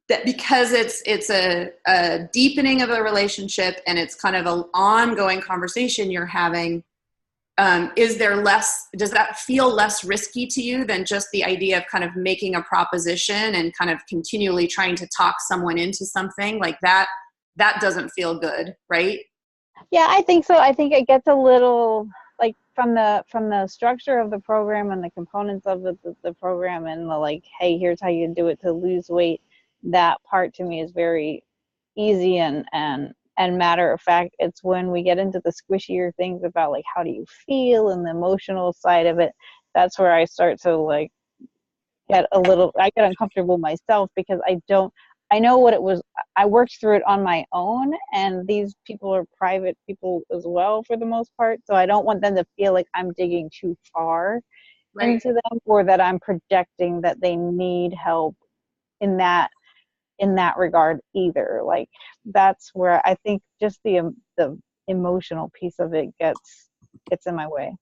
[SPEAKER 2] that because it's a deepening of a relationship and it's kind of an ongoing conversation you're having, does that feel less risky to you than just the idea of kind of making a proposition and kind of continually trying to talk someone into something like that? That doesn't feel good, right?
[SPEAKER 4] Yeah, I think so. I think it gets a little, like, from the structure of the program and the components of the program, and the, like, hey, here's how you do it to lose weight. That part to me is very easy and matter of fact. It's when we get into the squishier things about, like, how do you feel and the emotional side of it, that's where I start to, like, I get uncomfortable myself, because I know what it was. I worked through it on my own, and these people are private people as well for the most part. So I don't want them to feel like I'm digging too far into them, or that I'm projecting that they need help in that regard either. Like, that's where I think just the emotional piece of it gets in my way.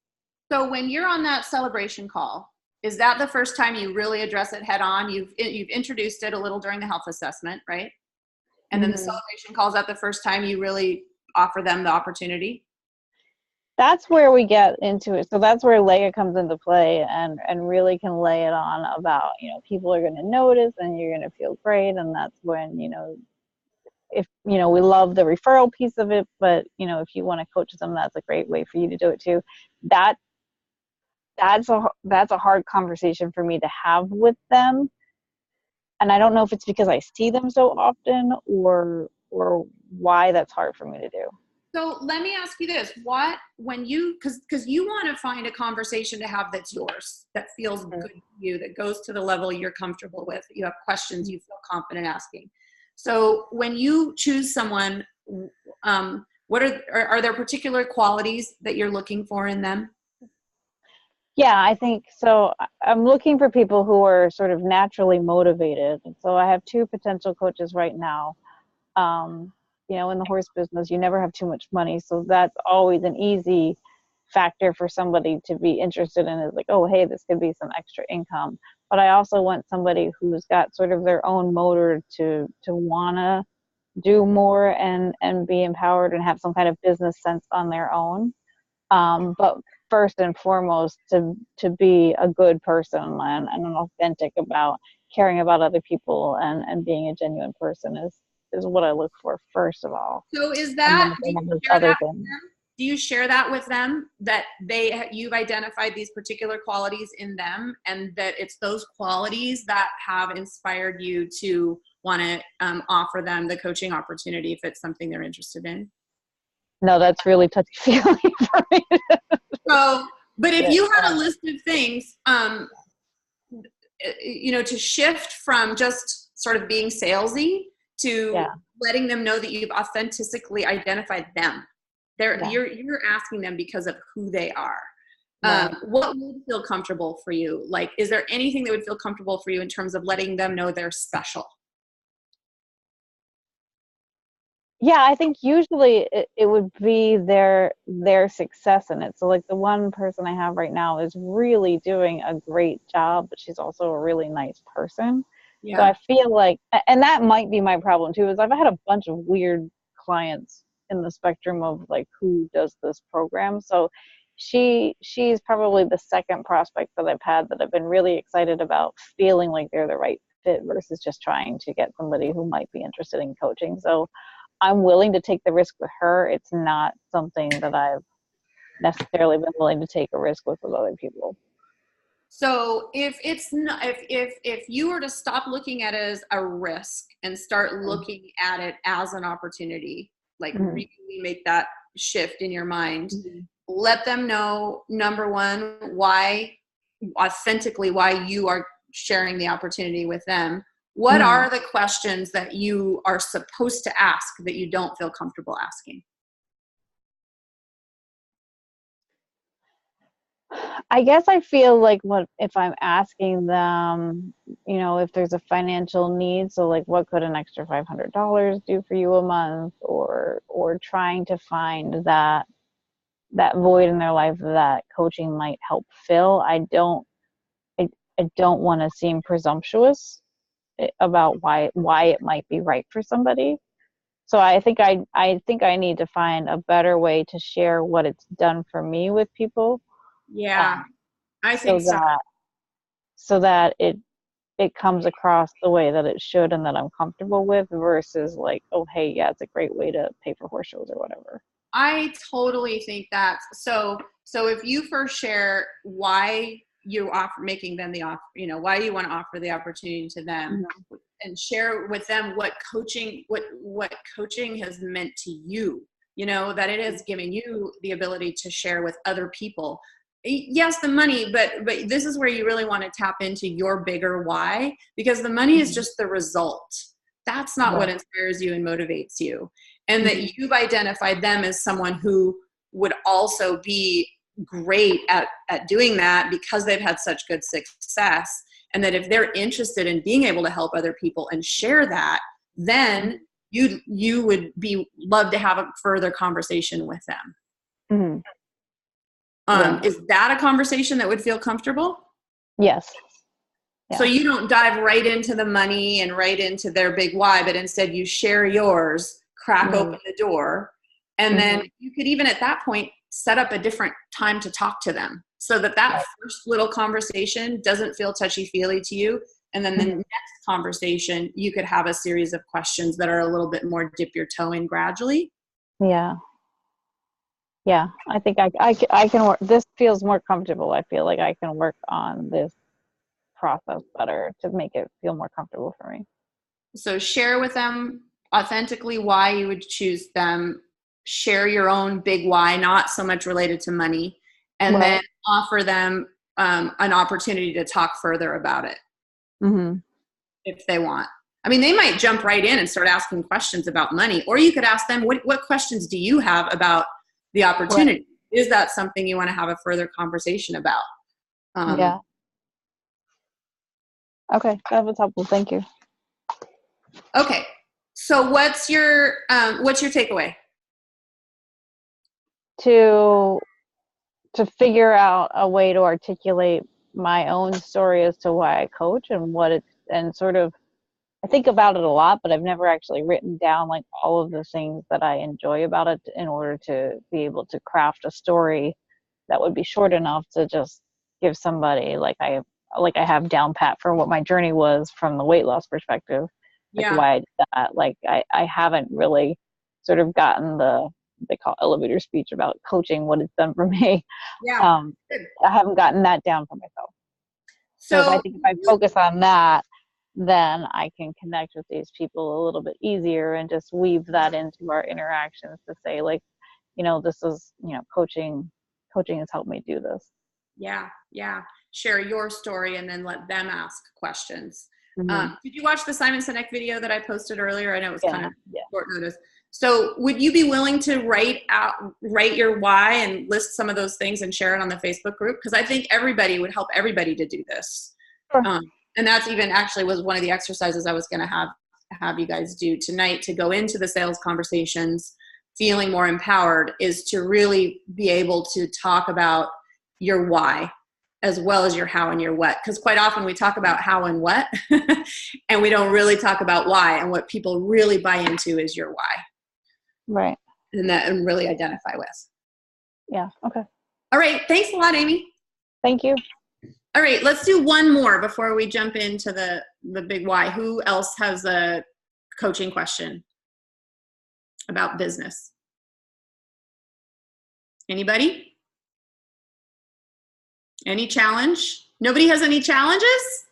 [SPEAKER 2] So when you're on that celebration call, is that the first time you really address it head on? You've introduced it a little during the health assessment, right? And then the celebration call, is that the first time you really offer them the opportunity?
[SPEAKER 4] That's where we get into it. So that's where Leah comes into play and really can lay it on about, people are going to notice and you're going to feel great. And that's when, if, we love the referral piece of it, but, if you want to coach them, that's a great way for you to do it too. That's a hard conversation for me to have with them. And I don't know if it's because I see them so often or why that's hard for me to do.
[SPEAKER 2] So let me ask you this: because you want to find a conversation to have that's yours, that feels good to you, that goes to the level you're comfortable with, you have questions you feel confident asking. So when you choose someone, what are there particular qualities that you're looking for in them?
[SPEAKER 4] Yeah, I think so. I'm looking for people who are sort of naturally motivated. So I have 2 potential coaches right now. In the horse business, you never have too much money. So that's always an easy factor for somebody to be interested in, is like, oh, hey, this could be some extra income. But I also want somebody who's got sort of their own motor to want to do more and be empowered and have some kind of business sense on their own. But first and foremost, to be a good person and an authentic about caring about other people and being a genuine person is what I look for first of all.
[SPEAKER 2] So is that, do you share that with them, that you've identified these particular qualities in them, and that it's those qualities that have inspired you to want to offer them the coaching opportunity if it's something they're interested in?
[SPEAKER 4] No, that's really touchy-feely for me.
[SPEAKER 2] So, but if you had a list of things, to shift from just sort of being salesy to letting them know that you've authentically identified them. You're asking them because of who they are. What would feel comfortable for you? Like, is there anything that would feel comfortable for you in terms of letting them know they're special?
[SPEAKER 4] Yeah, I think usually it would be their success in it. So, like, the one person I have right now is really doing a great job, but she's also a really nice person. Yeah. So I feel like, and that might be my problem too, is I've had a bunch of weird clients in the spectrum of, like, who does this program. So she's probably the second prospect that I've had that I've been really excited about, feeling like they're the right fit versus just trying to get somebody who might be interested in coaching. So I'm willing to take the risk with her. It's not something that I've necessarily been willing to take a risk with other people.
[SPEAKER 2] So if it's not, if you were to stop looking at it as a risk and start looking at it as an opportunity, like really make that shift in your mind, let them know, number one, why, authentically, why you are sharing the opportunity with them. What are the questions that you are supposed to ask that you don't feel comfortable asking?
[SPEAKER 4] I guess I feel like what if I'm asking them, you know, if there's a financial need, so like what could an extra $500 do for you a month, or trying to find that void in their life that coaching might help fill. I don't want to seem presumptuous about why it might be right for somebody. So I think I need to find a better way to share what it's done for me with people.
[SPEAKER 2] Yeah, I think
[SPEAKER 4] so that it comes across the way that it should and that I'm comfortable with, versus like, oh, hey, yeah, it's a great way to pay for horse shows or whatever.
[SPEAKER 2] I totally think that. So if you first share why you offer, making them the offer, you know, why you want to offer the opportunity to them, and share with them what coaching has meant to you, you know, that it has given you the ability to share with other people. Yes, the money, but this is where you really want to tap into your bigger why, because the money is just the result. That's not what inspires you and motivates you. And that you've identified them as someone who would also be great at doing that because they've had such good success. And that if they're interested in being able to help other people and share that, then you would love to have a further conversation with them. Is that a conversation that would feel comfortable?
[SPEAKER 4] Yes. Yeah.
[SPEAKER 2] So you don't dive right into the money and right into their big why, but instead you share yours, crack open the door, and then you could even at that point set up a different time to talk to them, so that first little conversation doesn't feel touchy-feely to you. And then the next conversation, you could have a series of questions that are a little bit more dip your toe in gradually.
[SPEAKER 4] Yeah, I think I can work. This feels more comfortable. I feel like I can work on this process better to make it feel more comfortable for me.
[SPEAKER 2] So share with them authentically why you would choose them. Share your own big why, not so much related to money, and then offer them an opportunity to talk further about it if they want. I mean, they might jump right in and start asking questions about money, or you could ask them, what questions do you have about the opportunity? Is that something you want to have a further conversation about?
[SPEAKER 4] Yeah. Okay, that was helpful. Thank you.
[SPEAKER 2] Okay, so what's your takeaway?
[SPEAKER 4] To figure out a way to articulate my own story as to why I coach and sort of, I think about it a lot, but I've never actually written down like all of the things that I enjoy about it in order to be able to craft a story that would be short enough to just give somebody like I have down pat for what my journey was from the weight loss perspective, like why I did that. Like I haven't really sort of gotten they call elevator speech about coaching, what it's done for me. I haven't gotten that down for myself. So I think if I focus on that, then I can connect with these people a little bit easier and just weave that into our interactions to say, like, you know, this is, you know, coaching has helped me do this. Yeah.
[SPEAKER 2] Share your story and then let them ask questions. Did you watch the Simon Sinek video that I posted earlier? I know it was kind of short notice. So would you be willing to write your why and list some of those things and share it on the Facebook group? Because I think everybody would help everybody to do this. Sure. And that's even actually was one of the exercises I was going to have you guys do tonight to go into the sales conversations feeling more empowered, is to really be able to talk about your why as well as your how and your what. Because quite often we talk about how and what, and we don't really talk about why. And what people really buy into is your why.
[SPEAKER 4] Right.
[SPEAKER 2] And really identify with.
[SPEAKER 4] Yeah. Okay.
[SPEAKER 2] All right. Thanks a lot, Amy.
[SPEAKER 4] Thank you.
[SPEAKER 2] All right. Let's do one more before we jump into the big why. Who else has a coaching question about business? Anybody? Any challenge? Nobody has any challenges?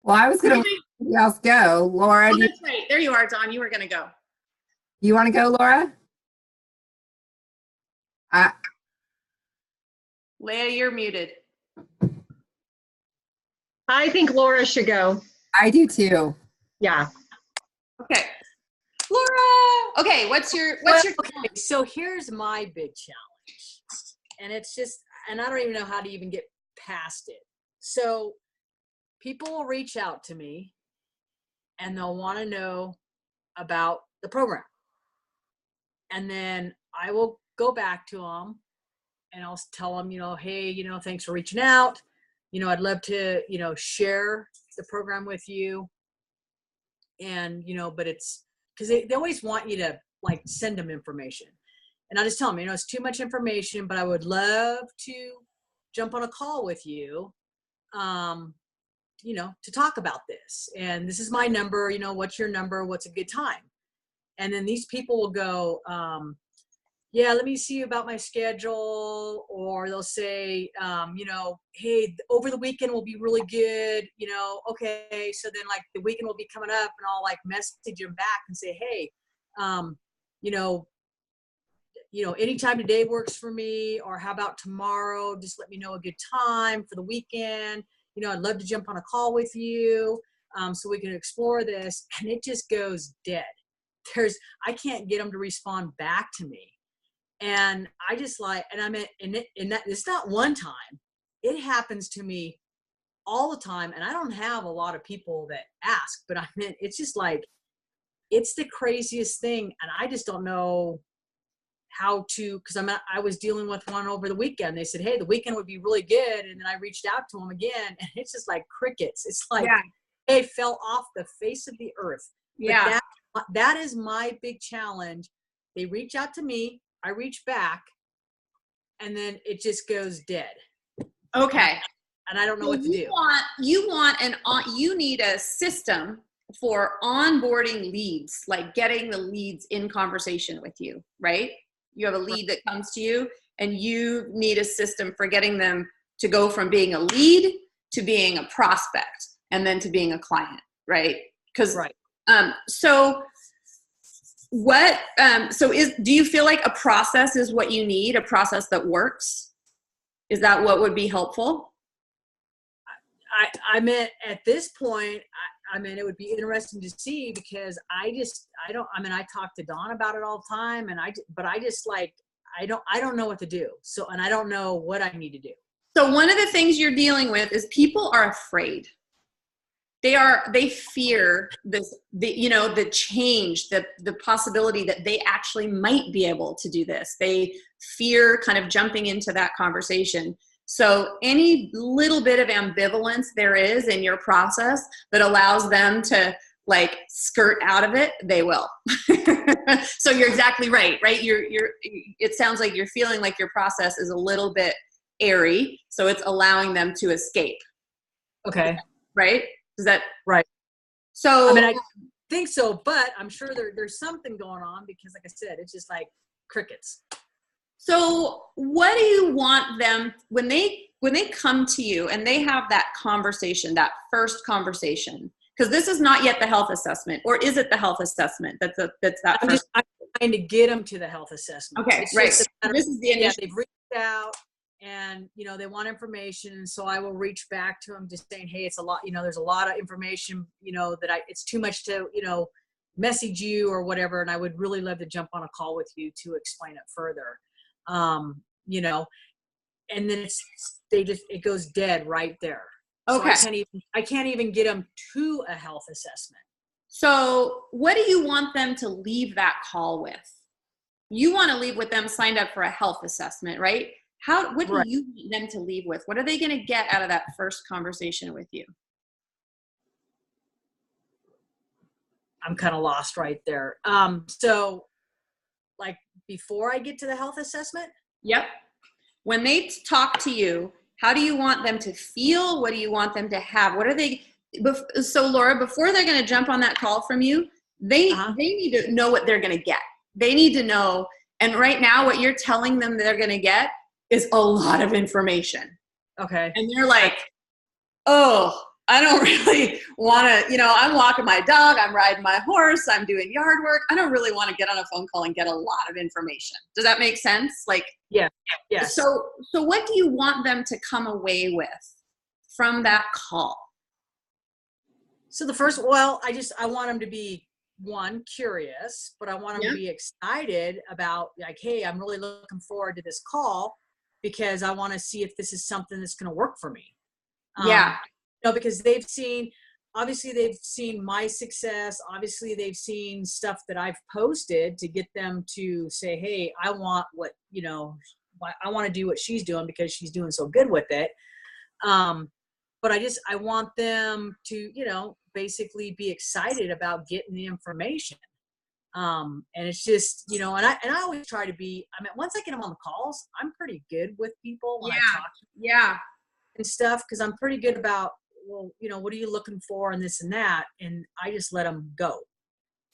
[SPEAKER 9] Well, I was going to let somebody else go. Laura,
[SPEAKER 2] Oh, that's right. There you are, Dawn. You were going to go.
[SPEAKER 9] you want to go, Laura?
[SPEAKER 2] Leah, you're muted.
[SPEAKER 1] I think Laura should go.
[SPEAKER 9] I do too.
[SPEAKER 1] Yeah.
[SPEAKER 2] Okay. Laura. Okay, what's your
[SPEAKER 5] Okay, so here's my big challenge. And it's just, and I don't even know how to even get past it. So people will reach out to me and they'll want to know about the program. And then I will go back to them and I'll tell them, hey, thanks for reaching out. I'd love to, share the program with you. And, but it's because they always want you to like send them information. And I just tell them, it's too much information, but I would love to jump on a call with you, to talk about this. And this is my number, what's your number? What's a good time? And then these people will go, yeah, let me see about my schedule. Or they'll say, hey, over the weekend will be really good. Okay. So then like the weekend will be coming up and I'll like message them back and say, hey, anytime today works for me, or how about tomorrow? Just let me know a good time for the weekend. I'd love to jump on a call with you so we can explore this. And it just goes dead. I can't get them to respond back to me. And I just like, and I mean, and that it's not one time. It happens to me all the time. And I don't have a lot of people that ask, but I mean, it's just like, it's the craziest thing. And I just don't know how to, because I was dealing with one over the weekend. They said, hey, the weekend would be really good. And then I reached out to them again and it's just like crickets. It's like, they fell off the face of the earth.
[SPEAKER 2] Yeah.
[SPEAKER 5] But that is my big challenge. They reach out to me, I reach back, and then it just goes dead.
[SPEAKER 2] Okay.
[SPEAKER 5] And I don't know what to do.
[SPEAKER 2] You need a system for onboarding leads, like getting the leads in conversation with you, right? You have a lead that comes to you and you need a system for getting them to go from being a lead to being a prospect and then to being a client, right? Do you feel like a process is what you need, a process that works? Is that what would be helpful?
[SPEAKER 5] I mean, at this point, it would be interesting to see, because I talk to Dawn about it all the time, and I don't know what to do. So, and I don't know what I need to do.
[SPEAKER 2] So one of the things you're dealing with is people are afraid. They fear the change, the possibility that they actually might be able to do this. They fear kind of jumping into that conversation. So any little bit of ambivalence there is in your process that allows them to like skirt out of it, they will. So you're exactly right? It sounds like you're feeling like your process is a little bit airy, so it's allowing them to escape.
[SPEAKER 5] Okay.
[SPEAKER 2] Right? Is that
[SPEAKER 5] right?
[SPEAKER 2] So
[SPEAKER 5] I think so, but I'm sure there's something going on, because like I said, it's just like crickets.
[SPEAKER 2] So what do you want them, when they come to you and they have that conversation, that first conversation, because this is not yet the health assessment, or is it the health assessment? I'm
[SPEAKER 5] trying to get them to the health assessment.
[SPEAKER 2] Okay, right. This is the initial.
[SPEAKER 5] They've reached out and, they want information. And so I will reach back to them just saying, hey, it's a lot, there's a lot of information, that it's too much to, message you or whatever. And I would really love to jump on a call with you to explain it further. And then it goes dead right there.
[SPEAKER 2] Okay.
[SPEAKER 5] So I can't even get them to a health assessment.
[SPEAKER 2] So what do you want them to leave that call with? You want to leave with them signed up for a health assessment, right? What do you want them to leave with? What are they going to get out of that first conversation with you?
[SPEAKER 5] I'm kind of lost right there. So like before I get to the health assessment?
[SPEAKER 2] Yep. When they talk to you, how do you want them to feel? What do you want them to have? So Laura, before they're going to jump on that call from you, they need to know what they're going to get. They need to know. And right now what you're telling them they're going to get is a lot of information.
[SPEAKER 5] Okay.
[SPEAKER 2] And they're like, oh, I don't really want to, I'm walking my dog, I'm riding my horse, I'm doing yard work. I don't really want to get on a phone call and get a lot of information. Does that make sense? Like,
[SPEAKER 5] yeah, yes.
[SPEAKER 2] So what do you want them to come away with from that call?
[SPEAKER 5] So the first, I want them to be, one, curious, but I want them to be excited about, like, hey, I'm really looking forward to this call because I want to see if this is something that's going to work for me. Because obviously they've seen my success. Obviously they've seen stuff that I've posted to get them to say, hey, I want I want to do what she's doing because she's doing so good with it. But I want them to, basically be excited about getting the information. And it's just, and I always try to be, once I get them on the calls, I'm pretty good with people when I talk to them and stuff. 'Cause I'm pretty good about, well, what are you looking for and this and that. And I just let them go.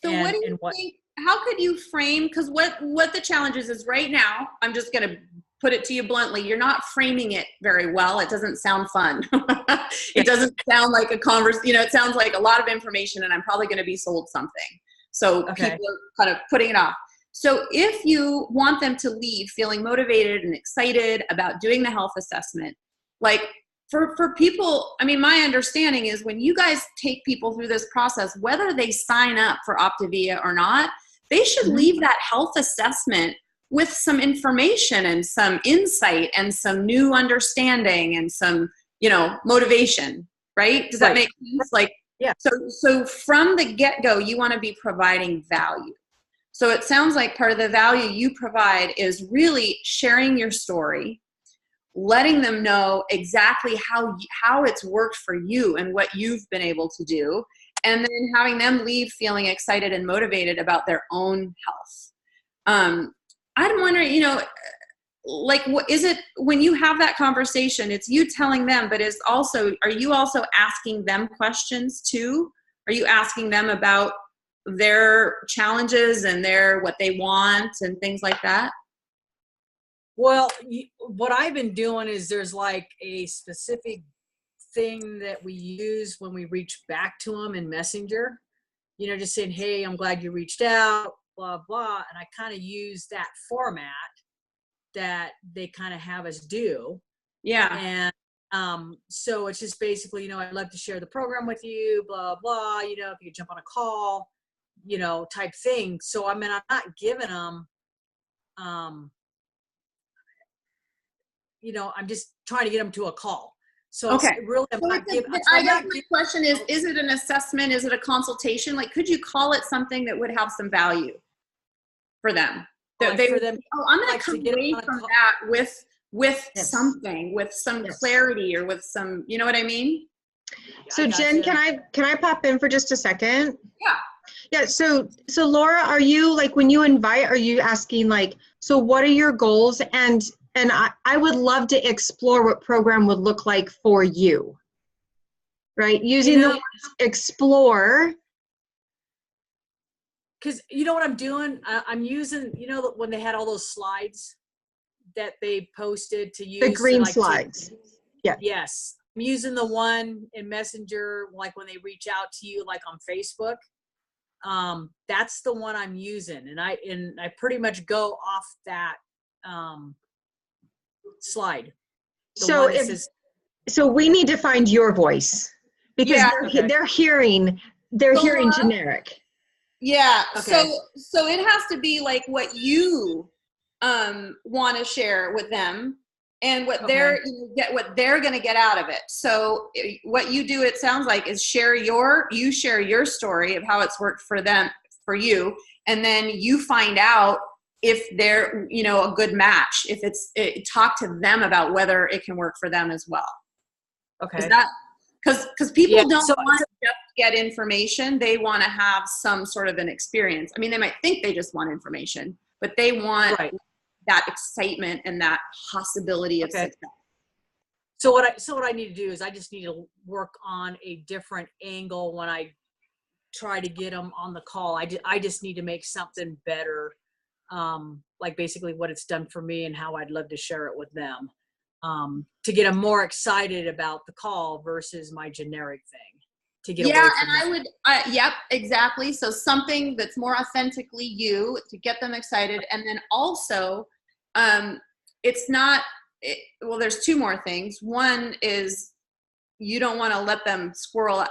[SPEAKER 2] So what do you think, how could you frame, because what the challenge is right now, I'm just going to put it to you bluntly, you're not framing it very well. It doesn't sound fun. It doesn't sound like a conversation, it sounds like a lot of information and I'm probably going to be sold something. So people are kind of putting it off. So if you want them to leave feeling motivated and excited about doing the health assessment, like for people, my understanding is when you guys take people through this process, whether they sign up for Optavia or not, they should leave that health assessment with some information and some insight and some new understanding and some, motivation, right? Does that make sense? Like, so from the get-go, you want to be providing value. So it sounds like part of the value you provide is really sharing your story, letting them know exactly how it's worked for you and what you've been able to do, and then having them leave feeling excited and motivated about their own health. I'm wondering, like, what is it when you have that conversation, it's you telling them, but are you also asking them questions too? Are you asking them about their challenges and what they want and things like that?
[SPEAKER 5] Well, what I've been doing is there's like a specific thing that we use when we reach back to them in Messenger, just saying, hey, I'm glad you reached out, blah, blah. And I kind of use that format that they kind of have us do. Yeah. And so it's just basically, I'd love to share the program with you, blah, blah, if you could jump on a call, type thing. So, I'm not giving them, I'm just trying to get them to a call. So really,
[SPEAKER 2] I guess my question is it an assessment? Is it a consultation? Like, could you call it something that would have some value for them? I'm going to come away from that with something, with some clarity or with some, you know what I mean?
[SPEAKER 1] So Jen, can I pop in for just a second?
[SPEAKER 2] Yeah.
[SPEAKER 1] Yeah. So Laura, are you like, when you invite, are you asking like, so what are your goals? And I would love to explore what program would look like for you, right? Using the words explore.
[SPEAKER 5] Because you know what I'm doing? I'm using, when they had all those slides that they posted to use.
[SPEAKER 1] The green slides. Yeah.
[SPEAKER 5] Yes. I'm using the one in Messenger, like when they reach out to you, like on Facebook. That's the one I'm using. And I pretty much go off that slide.
[SPEAKER 1] So we need to find your voice because they're hearing generic.
[SPEAKER 2] Yeah. Okay. So it has to be like what you want to share with them and what they're going to get out of it. So what you do, it sounds like, is share your story of how it's worked for them, for you, and then you find out if they're, a good match, if talk to them about whether it can work for them as well.
[SPEAKER 5] Okay.
[SPEAKER 2] Is that, because people don't want to just get information. They want to have some sort of an experience. They might think they just want information, but they want that excitement and that possibility of success.
[SPEAKER 5] So what I need to do is I just need to work on a different angle when I try to get them on the call. I just need to make something better. Like basically what it's done for me and how I'd love to share it with them. to get them more excited about the call versus my generic thing to get away
[SPEAKER 2] Yeah,
[SPEAKER 5] from
[SPEAKER 2] and I would, yep, exactly. So something that's more authentically you to get them excited. And then also, it's not, well, there's two more things. One is you don't want to let them squirrel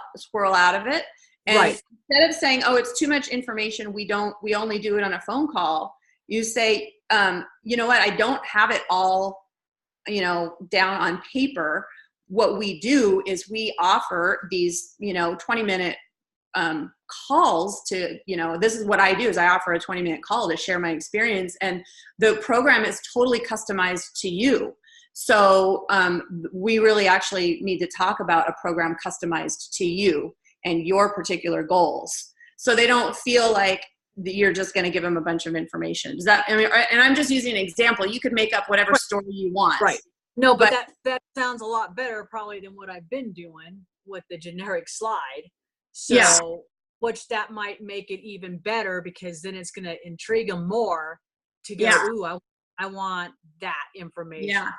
[SPEAKER 2] out of it. And
[SPEAKER 5] Right.
[SPEAKER 2] instead of saying, oh, it's too much information, we only do it on a phone call, you say, you know what, I don't have it all, down on paper. What we do is we offer these, 20-minute calls to, this is what I do is I offer a 20-minute call to share my experience, and the program is totally customized to you. So we really actually need to talk about a program customized to you and your particular goals. So they don't feel like you're just going to give them a bunch of information. Does that, and I'm just using an example. You could make up whatever story you want.
[SPEAKER 5] Right. No, but that sounds a lot better probably than what I've been doing with the generic slide. So,
[SPEAKER 2] yeah.
[SPEAKER 5] which that might make it even better, because then it's going to intrigue them more to go,
[SPEAKER 2] Yeah.
[SPEAKER 5] ooh, I want that information.
[SPEAKER 2] Yeah.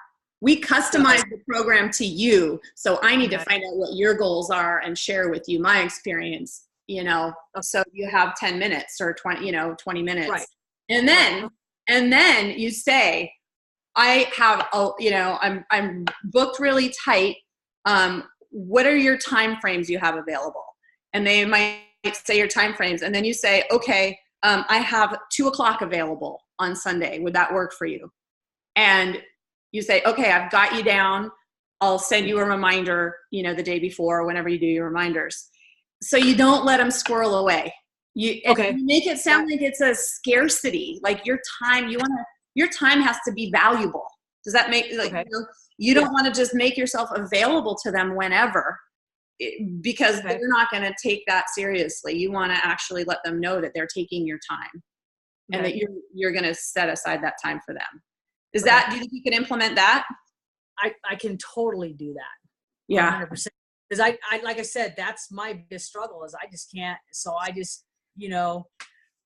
[SPEAKER 2] We customize the program to you. So I need to find out what your goals are and share with you my experience, so you have 10 minutes or 20 minutes.
[SPEAKER 5] Right.
[SPEAKER 2] And then you say, I have, I'm booked really tight. What are your time frames you have available? And they might say your time frames. And then you say, okay, I have 2:00 available on Sunday. Would that work for you? And you say, okay, I've got you down. I'll send you a reminder, the day before, whenever you do your reminders. So you don't let them squirrel away. You make it sound like it's a scarcity, like your time, your time has to be valuable. Does that make, you don't want to just make yourself available to them whenever, because they're not going to take that seriously. You want to actually let them know that they're taking your time and that you're going to set aside that time for them. Do you think you can implement that?
[SPEAKER 5] I can totally do that.
[SPEAKER 2] Yeah.
[SPEAKER 5] 100%. Because I like I said, that's my biggest struggle is I just can't. So I just,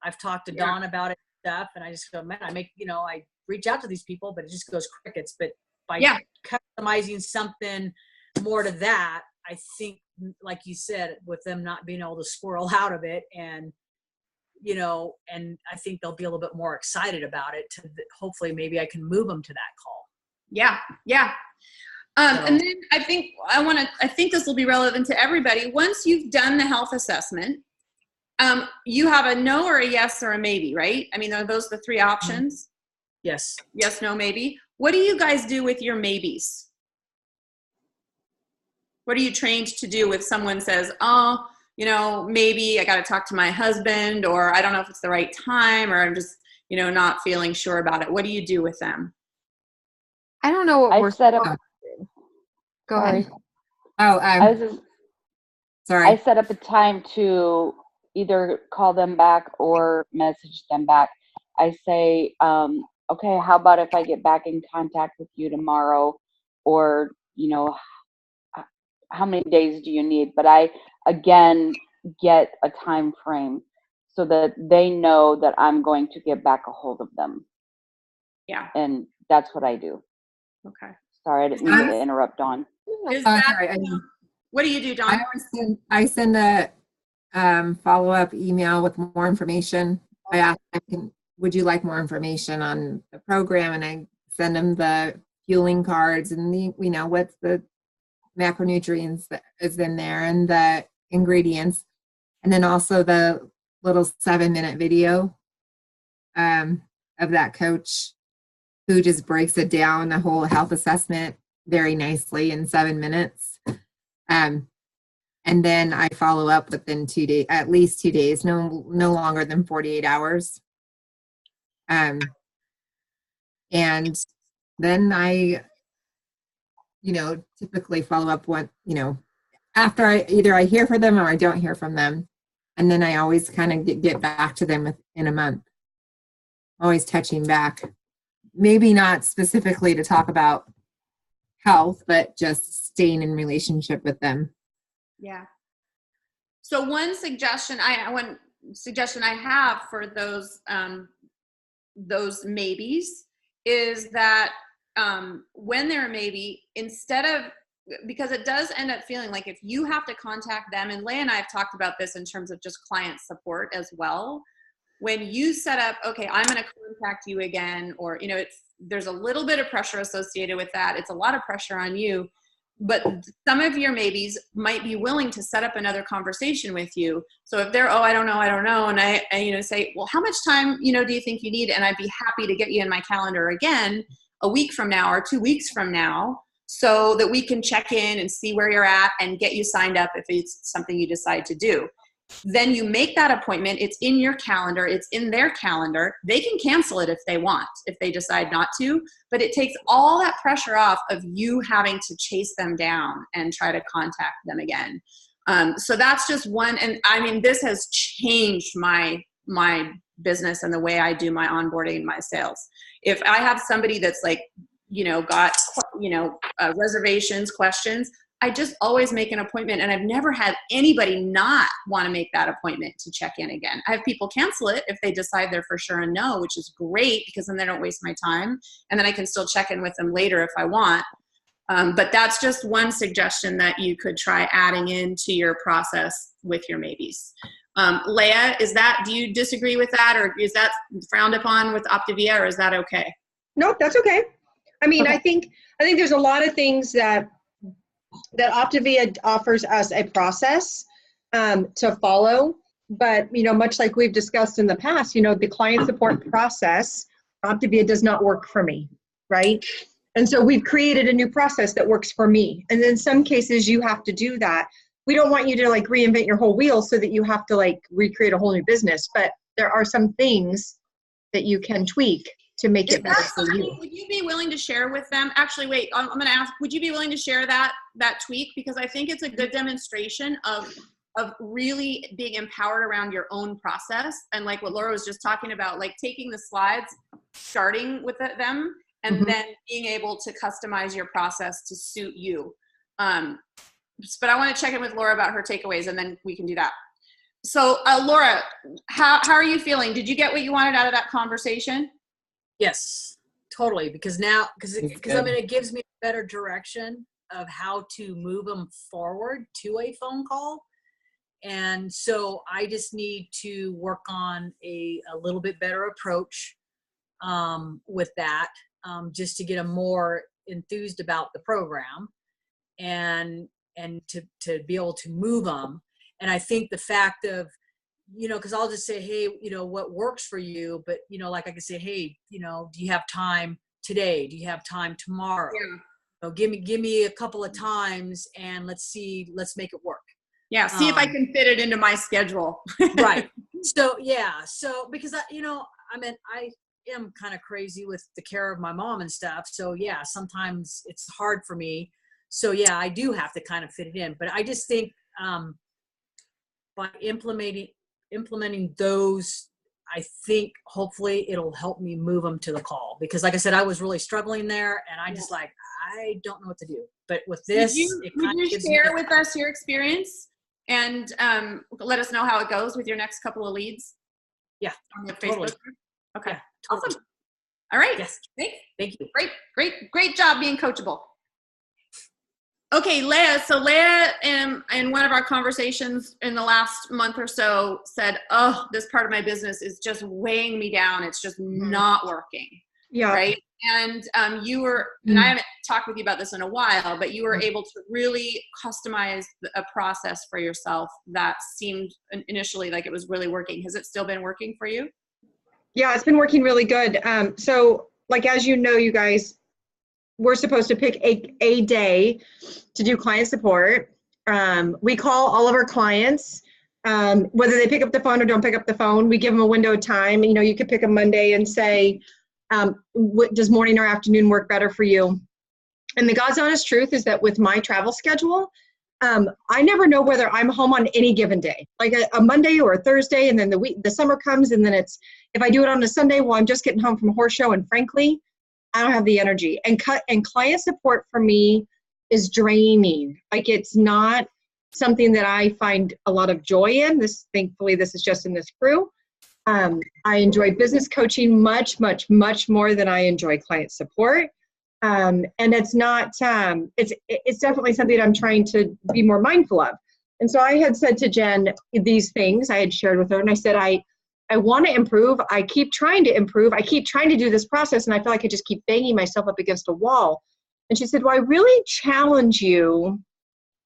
[SPEAKER 5] I've talked to Dawn about it and stuff, and I just go, man, I reach out to these people, but it just goes crickets. But by customizing something more to that, I think, like you said, with them not being able to squirrel out of it, and and I think they'll be a little bit more excited about it. Hopefully, maybe I can move them to that call.
[SPEAKER 2] Yeah, yeah. And then I think this will be relevant to everybody. Once you've done the health assessment, you have a no or a yes or a maybe, right? I mean, are those the three options?
[SPEAKER 5] Yes.
[SPEAKER 2] Yes, no, maybe. What do you guys do with your maybes? What are you trained to do if someone says, oh, maybe I got to talk to my husband, or I don't know if it's the right time, or I'm just, not feeling sure about it. What do you do with them?
[SPEAKER 8] I don't know what
[SPEAKER 6] I
[SPEAKER 8] we're
[SPEAKER 6] set up.
[SPEAKER 8] Go ahead.
[SPEAKER 6] Sorry. I set up a time to either call them back or message them back. I say, okay, how about if I get back in contact with you tomorrow, or, how many days do you need? But I, again, get a time frame so that they know that I'm going to get back a hold of them.
[SPEAKER 2] Yeah.
[SPEAKER 6] And that's what I do.
[SPEAKER 2] Okay.
[SPEAKER 6] Sorry, I didn't mean to interrupt, Dawn.
[SPEAKER 2] What do you do, Dawn?
[SPEAKER 9] I send a follow-up email with more information. I ask them, would you like more information on the program? And I send them the fueling cards and what's the macronutrients that is in there and the ingredients. And then also the little 7-minute video of that coach who just breaks it down, the whole health assessment very nicely in 7 minutes. And then I follow up within 2 days, at least 2 days, no longer than 48 hours. And then I, typically follow up after I hear from them or I don't hear from them. And then I always kind of get back to them in a month. Always touching back. Maybe not specifically to talk about health, but just staying in relationship with them.
[SPEAKER 2] Yeah. So one suggestion I have for those maybes is that when they're maybe, instead of, because it does end up feeling like if you have to contact them, and Leigh and I have talked about this in terms of just client support as well. When you set up, okay, I'm going to contact you again, or, you know, there's a little bit of pressure associated with that. It's a lot of pressure on you, but some of your maybes might be willing to set up another conversation with you. So if they're, oh, I don't know. And I you know, say, well, how much time, you know, do you think you need? And I'd be happy to get you in my calendar again a week from now or 2 weeks from now, so that we can check in and see where you're at and get you signed up if it's something you decide to do. Then you make that appointment. It's in your calendar. It's in their calendar. They can cancel it if they want, if they decide not to, but it takes all that pressure off of you having to chase them down and try to contact them again. So that's just one. And I mean, this has changed my business and the way I do my onboarding and my sales. If I have somebody that's like, you know, got, you know, reservations, questions, I just always make an appointment, and I've never had anybody not want to make that appointment to check in again. I have people cancel it if they decide they're for sure a no, which is great because then they don't waste my time, and then I can still check in with them later if I want. But that's just one suggestion that you could try adding into your process with your maybes. Leah, do you disagree with that, or is that frowned upon with Optavia, or is that okay?
[SPEAKER 1] Nope, that's okay. I mean,
[SPEAKER 2] Okay.
[SPEAKER 1] I think there's a lot of things that Optavia offers us a process to follow, but, you know, much like we've discussed in the past, you know, the client support process, Optavia does not work for me, right? And so we've created a new process that works for me. And in some cases you have to do that. We don't want you to like reinvent your whole wheel so that you have to like recreate a whole new business, but there are some things that you can tweak to make it better for you.
[SPEAKER 2] Would you be willing to share with them? Actually, wait, I'm going to ask, would you be willing to share that tweak? Because I think it's a good demonstration of really being empowered around your own process. And like what Laura was just talking about, like taking the slides, starting with them, and then being able to customize your process to suit you. But I want to check in with Laura about her takeaways, and then we can do that. So Laura, how are you feeling? Did you get what you wanted out of that conversation?
[SPEAKER 5] Yes, totally. Because now, because I mean, it gives me a better direction of how to move them forward to a phone call. And so I just need to work on a little bit better approach with that, just to get them more enthused about the program and to be able to move them. And I think the fact of, you know, because I'll just say, hey, you know, what works for you? But, you know, like I can say, hey, you know, do you have time today? Do you have time tomorrow?
[SPEAKER 2] Yeah.
[SPEAKER 5] So give me a couple of times and let's make it work.
[SPEAKER 2] Yeah. See if I can fit it into my schedule.
[SPEAKER 5] Right. So, yeah. So, because I am kind of crazy with the care of my mom and stuff. So yeah, sometimes it's hard for me. So yeah, I do have to kind of fit it in, but I just think, by implementing those, I think hopefully it'll help me move them to the call, because like I said, I was really struggling there and I just like, I don't know what to do, but with this,
[SPEAKER 2] would you share with us your experience and let us know how it goes with your next couple of leads?
[SPEAKER 5] Yeah,
[SPEAKER 2] on your Facebook
[SPEAKER 5] totally.
[SPEAKER 2] group? Okay.
[SPEAKER 5] Yeah, totally.
[SPEAKER 2] Awesome. All right.
[SPEAKER 5] Yes.
[SPEAKER 2] Thanks.
[SPEAKER 5] Thank you.
[SPEAKER 2] Great job being coachable. Okay, Leah. So Leah, in one of our conversations in the last month or so, said, "Oh, this part of my business is just weighing me down. It's just not working."
[SPEAKER 1] Yeah.
[SPEAKER 2] Right. And you were, and I haven't talked with you about this in a while, but you were able to really customize a process for yourself that seemed initially like it was really working. Has it still been working for you?
[SPEAKER 1] Yeah, it's been working really good. So, like, as you know, you guys, we're supposed to pick a day to do client support. We call all of our clients, whether they pick up the phone or don't pick up the phone. We give them a window of time. You know, you could pick a Monday and say, does morning or afternoon work better for you? And the God's honest truth is that with my travel schedule, I never know whether I'm home on any given day, like a Monday or a Thursday, and then the summer comes, and then if I do it on a Sunday, well, I'm just getting home from a horse show, and frankly, I don't have the energy. And client support for me is draining. Like, it's not something that I find a lot of joy in. Thankfully, this is just in this crew. I enjoy business coaching much, much, much more than I enjoy client support. And it's not, it's definitely something that I'm trying to be more mindful of. And so I had said to Jen these things I had shared with her, and I said, I want to improve. I keep trying to improve. I keep trying to do this process, and I feel like I just keep banging myself up against a wall. And she said, well, I really challenge you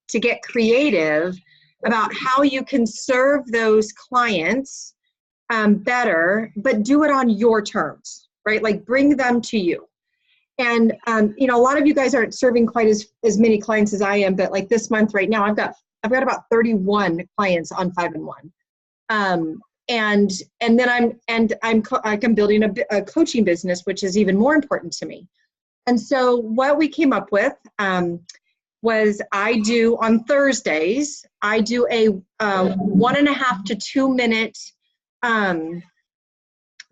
[SPEAKER 1] to get creative about how you can serve those clients better, but do it on your terms, right? Like bring them to you. And, you know, a lot of you guys aren't serving quite as many clients as I am, but like this month right now, I've got about 31 clients on 5-in-1. And then I'm building a coaching business, which is even more important to me. And so what we came up with was I do on Thursdays, I do a 1.5 to 2 minute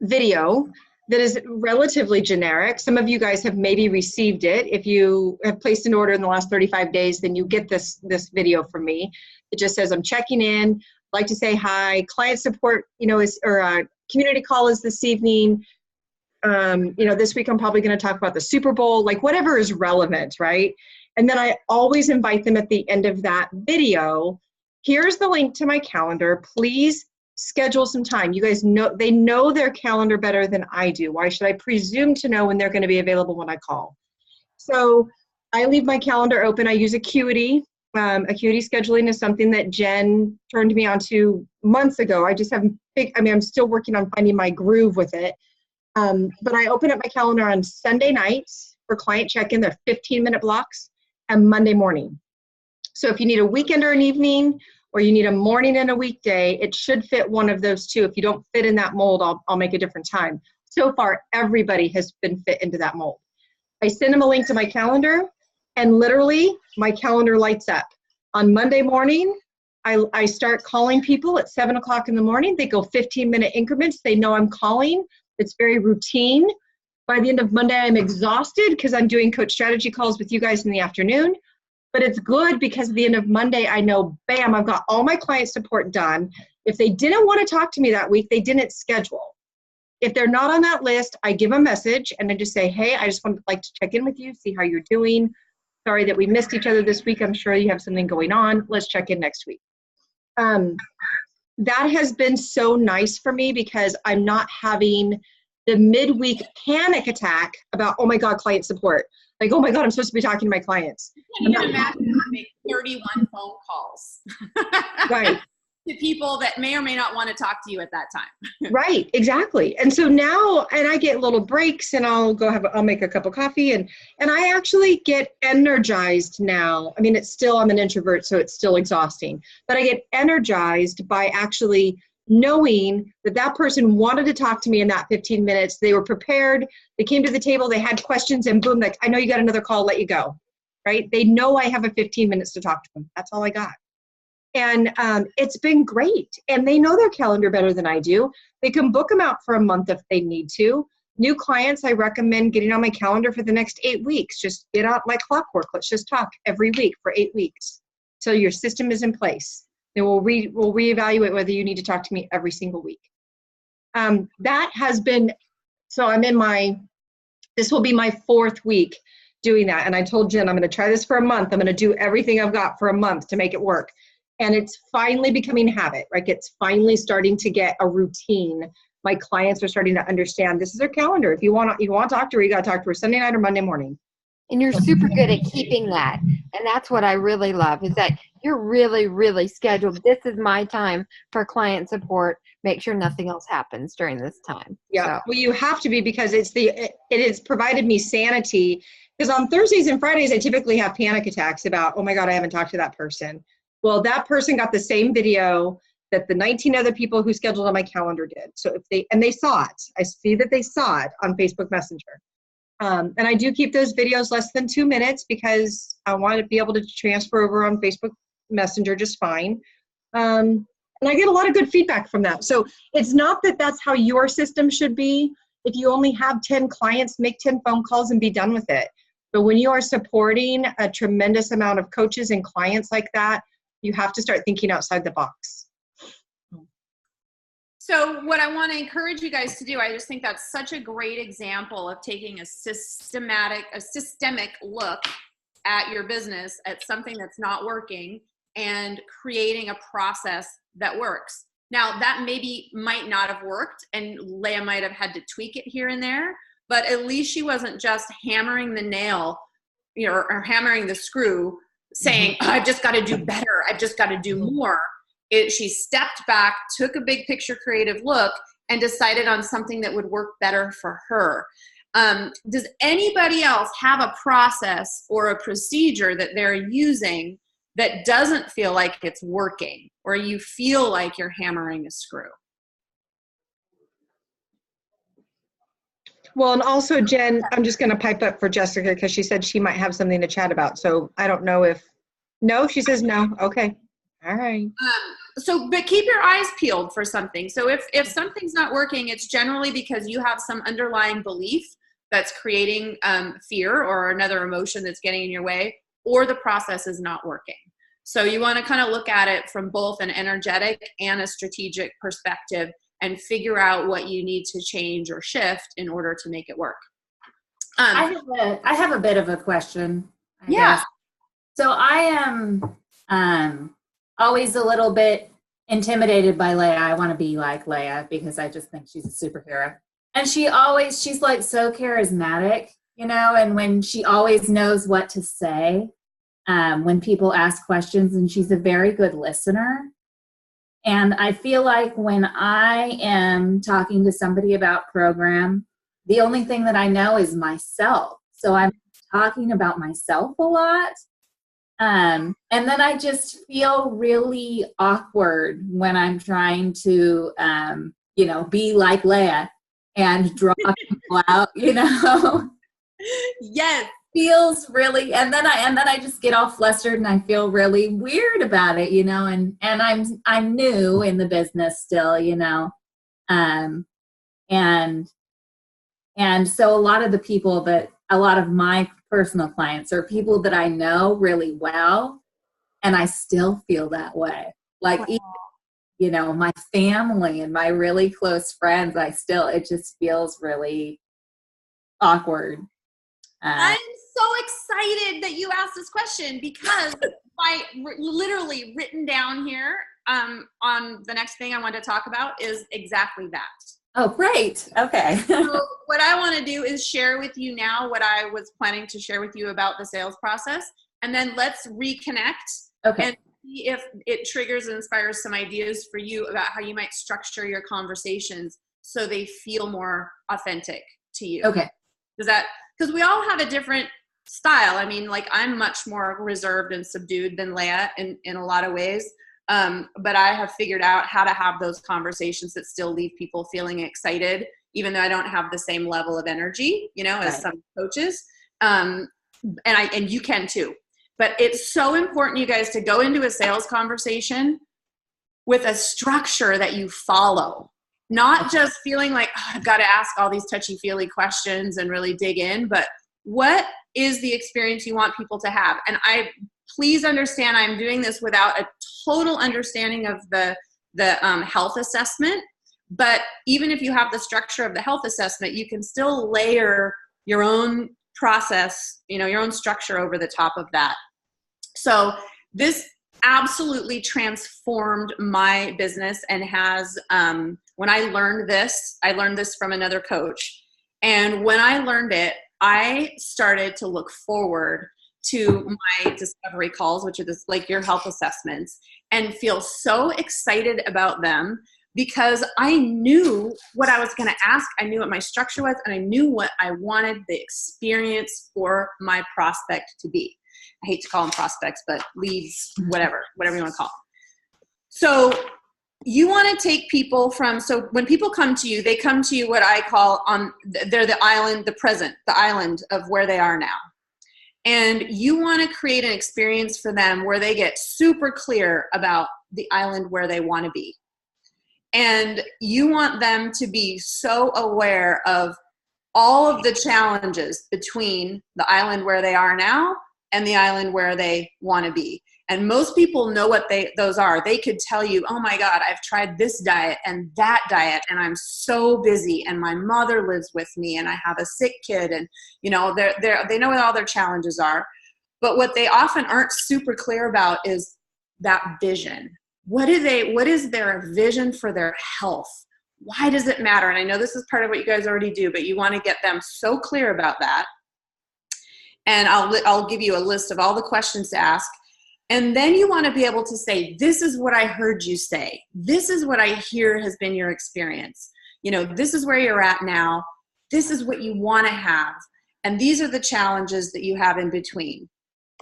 [SPEAKER 1] video that is relatively generic. Some of you guys have maybe received it. If you have placed an order in the last 35 days, then you get this video from me. It just says, I'm checking in, like to say hi, client support, you know, community call is this evening. You know, this week I'm probably going to talk about the Super Bowl, like whatever is relevant, right? And then I always invite them at the end of that video, here's the link to my calendar, please schedule some time. You guys know, they know their calendar better than I do. Why should I presume to know when they're going to be available when I call? So I leave my calendar open. I use Acuity. Acuity scheduling is something that Jen turned me on to months ago. I just haven't, I'm still working on finding my groove with it. But I open up my calendar on Sunday nights for client check-in. They're 15-minute blocks, and Monday morning. So if you need a weekend or an evening, or you need a morning and a weekday, it should fit one of those two. If you don't fit in that mold, I'll make a different time. So far, everybody has been fit into that mold. I send them a link to my calendar, and literally my calendar lights up. On Monday morning, I start calling people at 7 o'clock in the morning. They go 15-minute increments. They know I'm calling. It's very routine. By the end of Monday, I'm exhausted because I'm doing coach strategy calls with you guys in the afternoon. But it's good because at the end of Monday, I know, bam, I've got all my client support done. If they didn't want to talk to me that week, they didn't schedule. If they're not on that list, I give a message and I just say, hey, I just would like to check in with you, see how you're doing. Sorry that we missed each other this week. I'm sure you have something going on. Let's check in next week. That has been so nice for me because I'm not having the midweek panic attack about, oh my God, client support. Like, oh my God, I'm supposed to be talking to my clients.
[SPEAKER 2] You can imagine having 31 phone calls.
[SPEAKER 1] Right.
[SPEAKER 2] To people that may or may not want to talk to you at that time.
[SPEAKER 1] Right, exactly. And so now, and I get little breaks and I'll make a cup of coffee and I actually get energized now. I mean, I'm an introvert, so it's still exhausting, but I get energized by actually knowing that that person wanted to talk to me in that 15 minutes. They were prepared. They came to the table, they had questions, and boom, like, I know you got another call, let you go, right? They know I have a 15 minutes to talk to them. That's all I got. And it's been great. And they know their calendar better than I do. They can book them out for a month if they need to. New clients, I recommend getting on my calendar for the next 8 weeks. Just get out like clockwork. Let's just talk every week for 8 weeks. So your system is in place. And we'll reevaluate whether you need to talk to me every single week. That has been, so this will be my 4th week doing that. And I told Jen, I'm going to try this for a month. I'm going to do everything I've got for a month to make it work. And it's finally becoming habit, right? It's finally starting to get a routine. My clients are starting to understand this is their calendar. If you want to talk to her, you got to talk to her Sunday night or Monday morning.
[SPEAKER 8] And you're super good at keeping that. And that's what I really love is that you're really, really scheduled. This is my time for client support. Make sure nothing else happens during this time.
[SPEAKER 1] Yeah,
[SPEAKER 8] So.
[SPEAKER 1] Well, you have to be because it has provided me sanity. Because on Thursdays and Fridays, I typically have panic attacks about, oh my God, I haven't talked to that person. Well, that person got the same video that the 19 other people who scheduled on my calendar did. So they saw it. I see that they saw it on Facebook Messenger. And I do keep those videos less than 2 minutes because I want to be able to transfer over on Facebook Messenger just fine. And I get a lot of good feedback from that. So it's not that that's how your system should be. If you only have 10 clients, make 10 phone calls and be done with it. But when you are supporting a tremendous amount of coaches and clients like that, you have to start thinking outside the box.
[SPEAKER 2] So what I want to encourage you guys to do, I just think that's such a great example of taking a systemic look at your business, at something that's not working, and creating a process that works. Now, that might not have worked, and Leah might have had to tweak it here and there, but at least she wasn't just hammering the nail, or hammering the screw, saying, I've just got to do better, I've just got to do more. She stepped back, took a big picture creative look, and decided on something that would work better for her. Does anybody else have a process or a procedure that they're using that doesn't feel like it's working, or you feel like you're hammering a screw?
[SPEAKER 1] Well, and also, Jen, I'm just going to pipe up for Jessica because she said she might have something to chat about. So I don't know if, no, she says no. Okay. All right.
[SPEAKER 2] But keep your eyes peeled for something. So if something's not working, it's generally because you have some underlying belief that's creating fear or another emotion that's getting in your way, or the process is not working. So you want to kind of look at it from both an energetic and a strategic perspective and figure out what you need to change or shift in order to make it work.
[SPEAKER 3] I have a bit of a question. I
[SPEAKER 2] Yeah.
[SPEAKER 3] guess. So I am always a little bit intimidated by Leia. I want to be like Leia because I just think she's a superhero. And she's like so charismatic, and when she always knows what to say when people ask questions, and she's a very good listener. And I feel like when I am talking to somebody about program, the only thing that I know is myself. So I'm talking about myself a lot. And then I just feel really awkward when I'm trying to, be like Leia and draw people out,
[SPEAKER 2] Yes.
[SPEAKER 3] Feels really, and then I just get all flustered and I feel really weird about it, and I'm new in the business still, and so a lot of my personal clients are people that I know really well, and I still feel that way. Like, even, my family and my really close friends, it just feels really awkward.
[SPEAKER 2] I'm so excited that you asked this question because I literally written down here on the next thing I want to talk about is exactly that.
[SPEAKER 3] Oh, great. Okay.
[SPEAKER 2] So what I want to do is share with you now what I was planning to share with you about the sales process, and then let's reconnect and see if it triggers and inspires some ideas for you about how you might structure your conversations so they feel more authentic to you.
[SPEAKER 3] Okay.
[SPEAKER 2] Because we all have a different style. I mean, like, I'm much more reserved and subdued than Leia in a lot of ways. But I have figured out how to have those conversations that still leave people feeling excited, even though I don't have the same level of energy, as some coaches. And you can too. But it's so important, you guys, to go into a sales conversation with a structure that you follow. Not just feeling like, I've got to ask all these touchy-feely questions and really dig in, but what is the experience you want people to have? And please understand, I'm doing this without a total understanding of the health assessment. But even if you have the structure of the health assessment, you can still layer your own process, your own structure over the top of that. So this absolutely transformed my business and has, when I learned this from another coach. And when I learned it, I started to look forward to my discovery calls, which are like your health assessments, and feel so excited about them because I knew what I was going to ask. I knew what my structure was, and I knew what I wanted the experience for my prospect to be. I hate to call them prospects, but leads, whatever you want to call them. So you want to take people so when people come to you, they come to you what I call they're the island, the island of where they are now. And you want to create an experience for them where they get super clear about the island where they want to be. And you want them to be so aware of all of the challenges between the island where they are now and the island where they want to be. And most people know what those are. They could tell you, oh my God, I've tried this diet and that diet, and I'm so busy, and my mother lives with me, and I have a sick kid, and they know what all their challenges are. But what they often aren't super clear about is that vision. What is their vision for their health? Why does it matter? And I know this is part of what you guys already do, but you want to get them so clear about that. And I'll give you a list of all the questions to ask. And then you want to be able to say, this is what I heard you say. This is what I hear has been your experience. This is where you're at now. This is what you want to have. And these are the challenges that you have in between.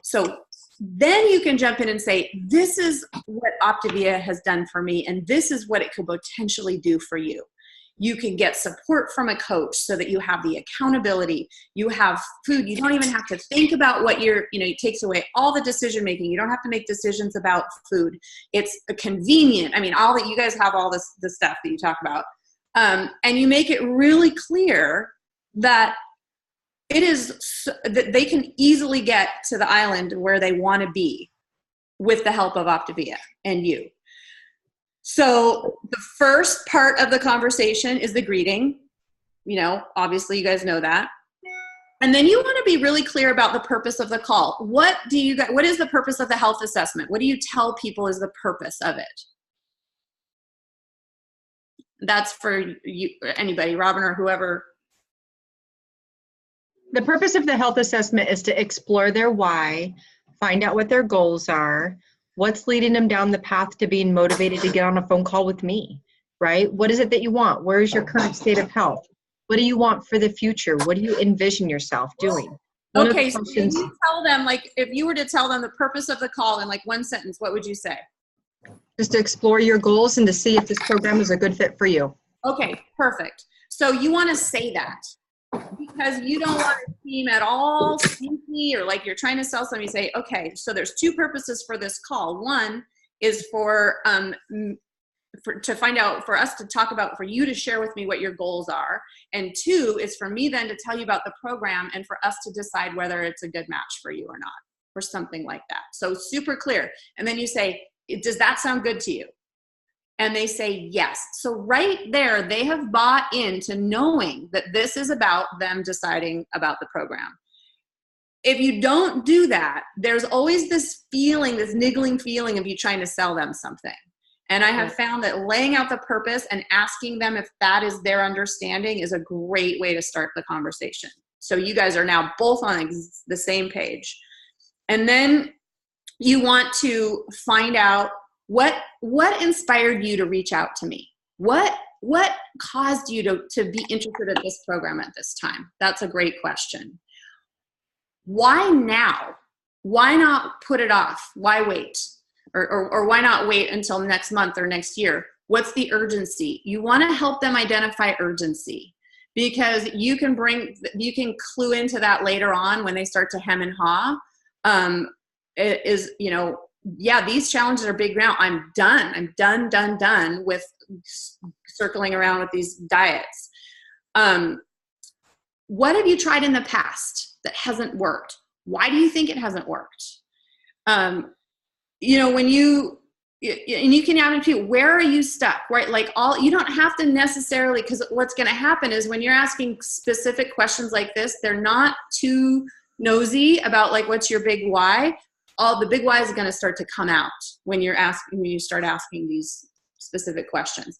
[SPEAKER 2] So then you can jump in and say, this is what Optavia has done for me, and this is what it could potentially do for you. You can get support from a coach so that you have the accountability. You have food. You don't even have to think about what it takes away all the decision making. You don't have to make decisions about food. It's convenient. I mean, all that you guys have all the stuff that you talk about. And you make it really clear that that they can easily get to the island where they want to be with the help of Optavia and you. So the first part of the conversation is the greeting. Obviously you guys know that. And then you want to be really clear about the purpose of the call. What is the purpose of the health assessment? What do you tell people is the purpose of it? That's for you, anybody, Robin or whoever.
[SPEAKER 1] The purpose of the health assessment is to explore their why, find out what their goals are, what's leading them down the path to being motivated to get on a phone call with me, right? What is it that you want? Where is your current state of health? What do you want for the future? What do you envision yourself doing?
[SPEAKER 2] Okay, so if you tell them, if you were to tell them the purpose of the call in one sentence, what would you say?
[SPEAKER 1] Just to explore your goals and to see if this program is a good fit for you.
[SPEAKER 2] Okay, perfect. So you want to say that because you don't want to seem at all sneaky or like you're trying to sell something. You say, okay, so there's two purposes for this call. One is for us to talk about, for you to share with me what your goals are. And two is for me then to tell you about the program and for us to decide whether it's a good match for you or not, or something like that. So super clear. And then you say, does that sound good to you? And they say yes. So right there, they have bought into knowing that this is about them deciding about the program. If you don't do that, there's always this feeling, this niggling feeling of you trying to sell them something. And I have found that laying out the purpose and asking them if that is their understanding is a great way to start the conversation. So you guys are now both on the same page. And then you want to find out what inspired you to reach out to me? What caused you to be interested in this program at this time? That's a great question. Why now? Why not put it off? Why wait? Or why not wait until next month or next year? What's the urgency? You want to help them identify urgency because you can clue into that later on when they start to hem and haw. These challenges are big now. I'm done with circling around with these diets. What have you tried in the past that hasn't worked? Why do you think it hasn't worked? When you can ask people, where are you stuck, right? You don't have to necessarily, because what's going to happen is when you're asking specific questions like this, they're not too nosy about what's your big why. All the big why is going to start to come out when you start asking these specific questions.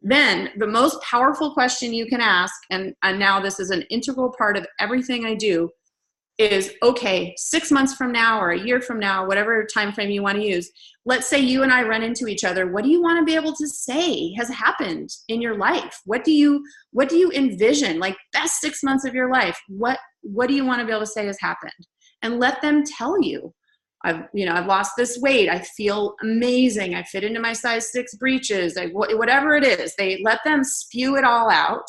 [SPEAKER 2] Then the most powerful question you can ask, and now this is an integral part of everything I do, is, okay, 6 months from now or a year from now, whatever time frame you want to use, let's say you and I run into each other. What do you want to be able to say has happened in your life? What do you envision? Best 6 months of your life. What do you want to be able to say has happened? And let them tell you. I've lost this weight. I feel amazing. I fit into my size 6 breeches. Whatever it is, they let them spew it all out.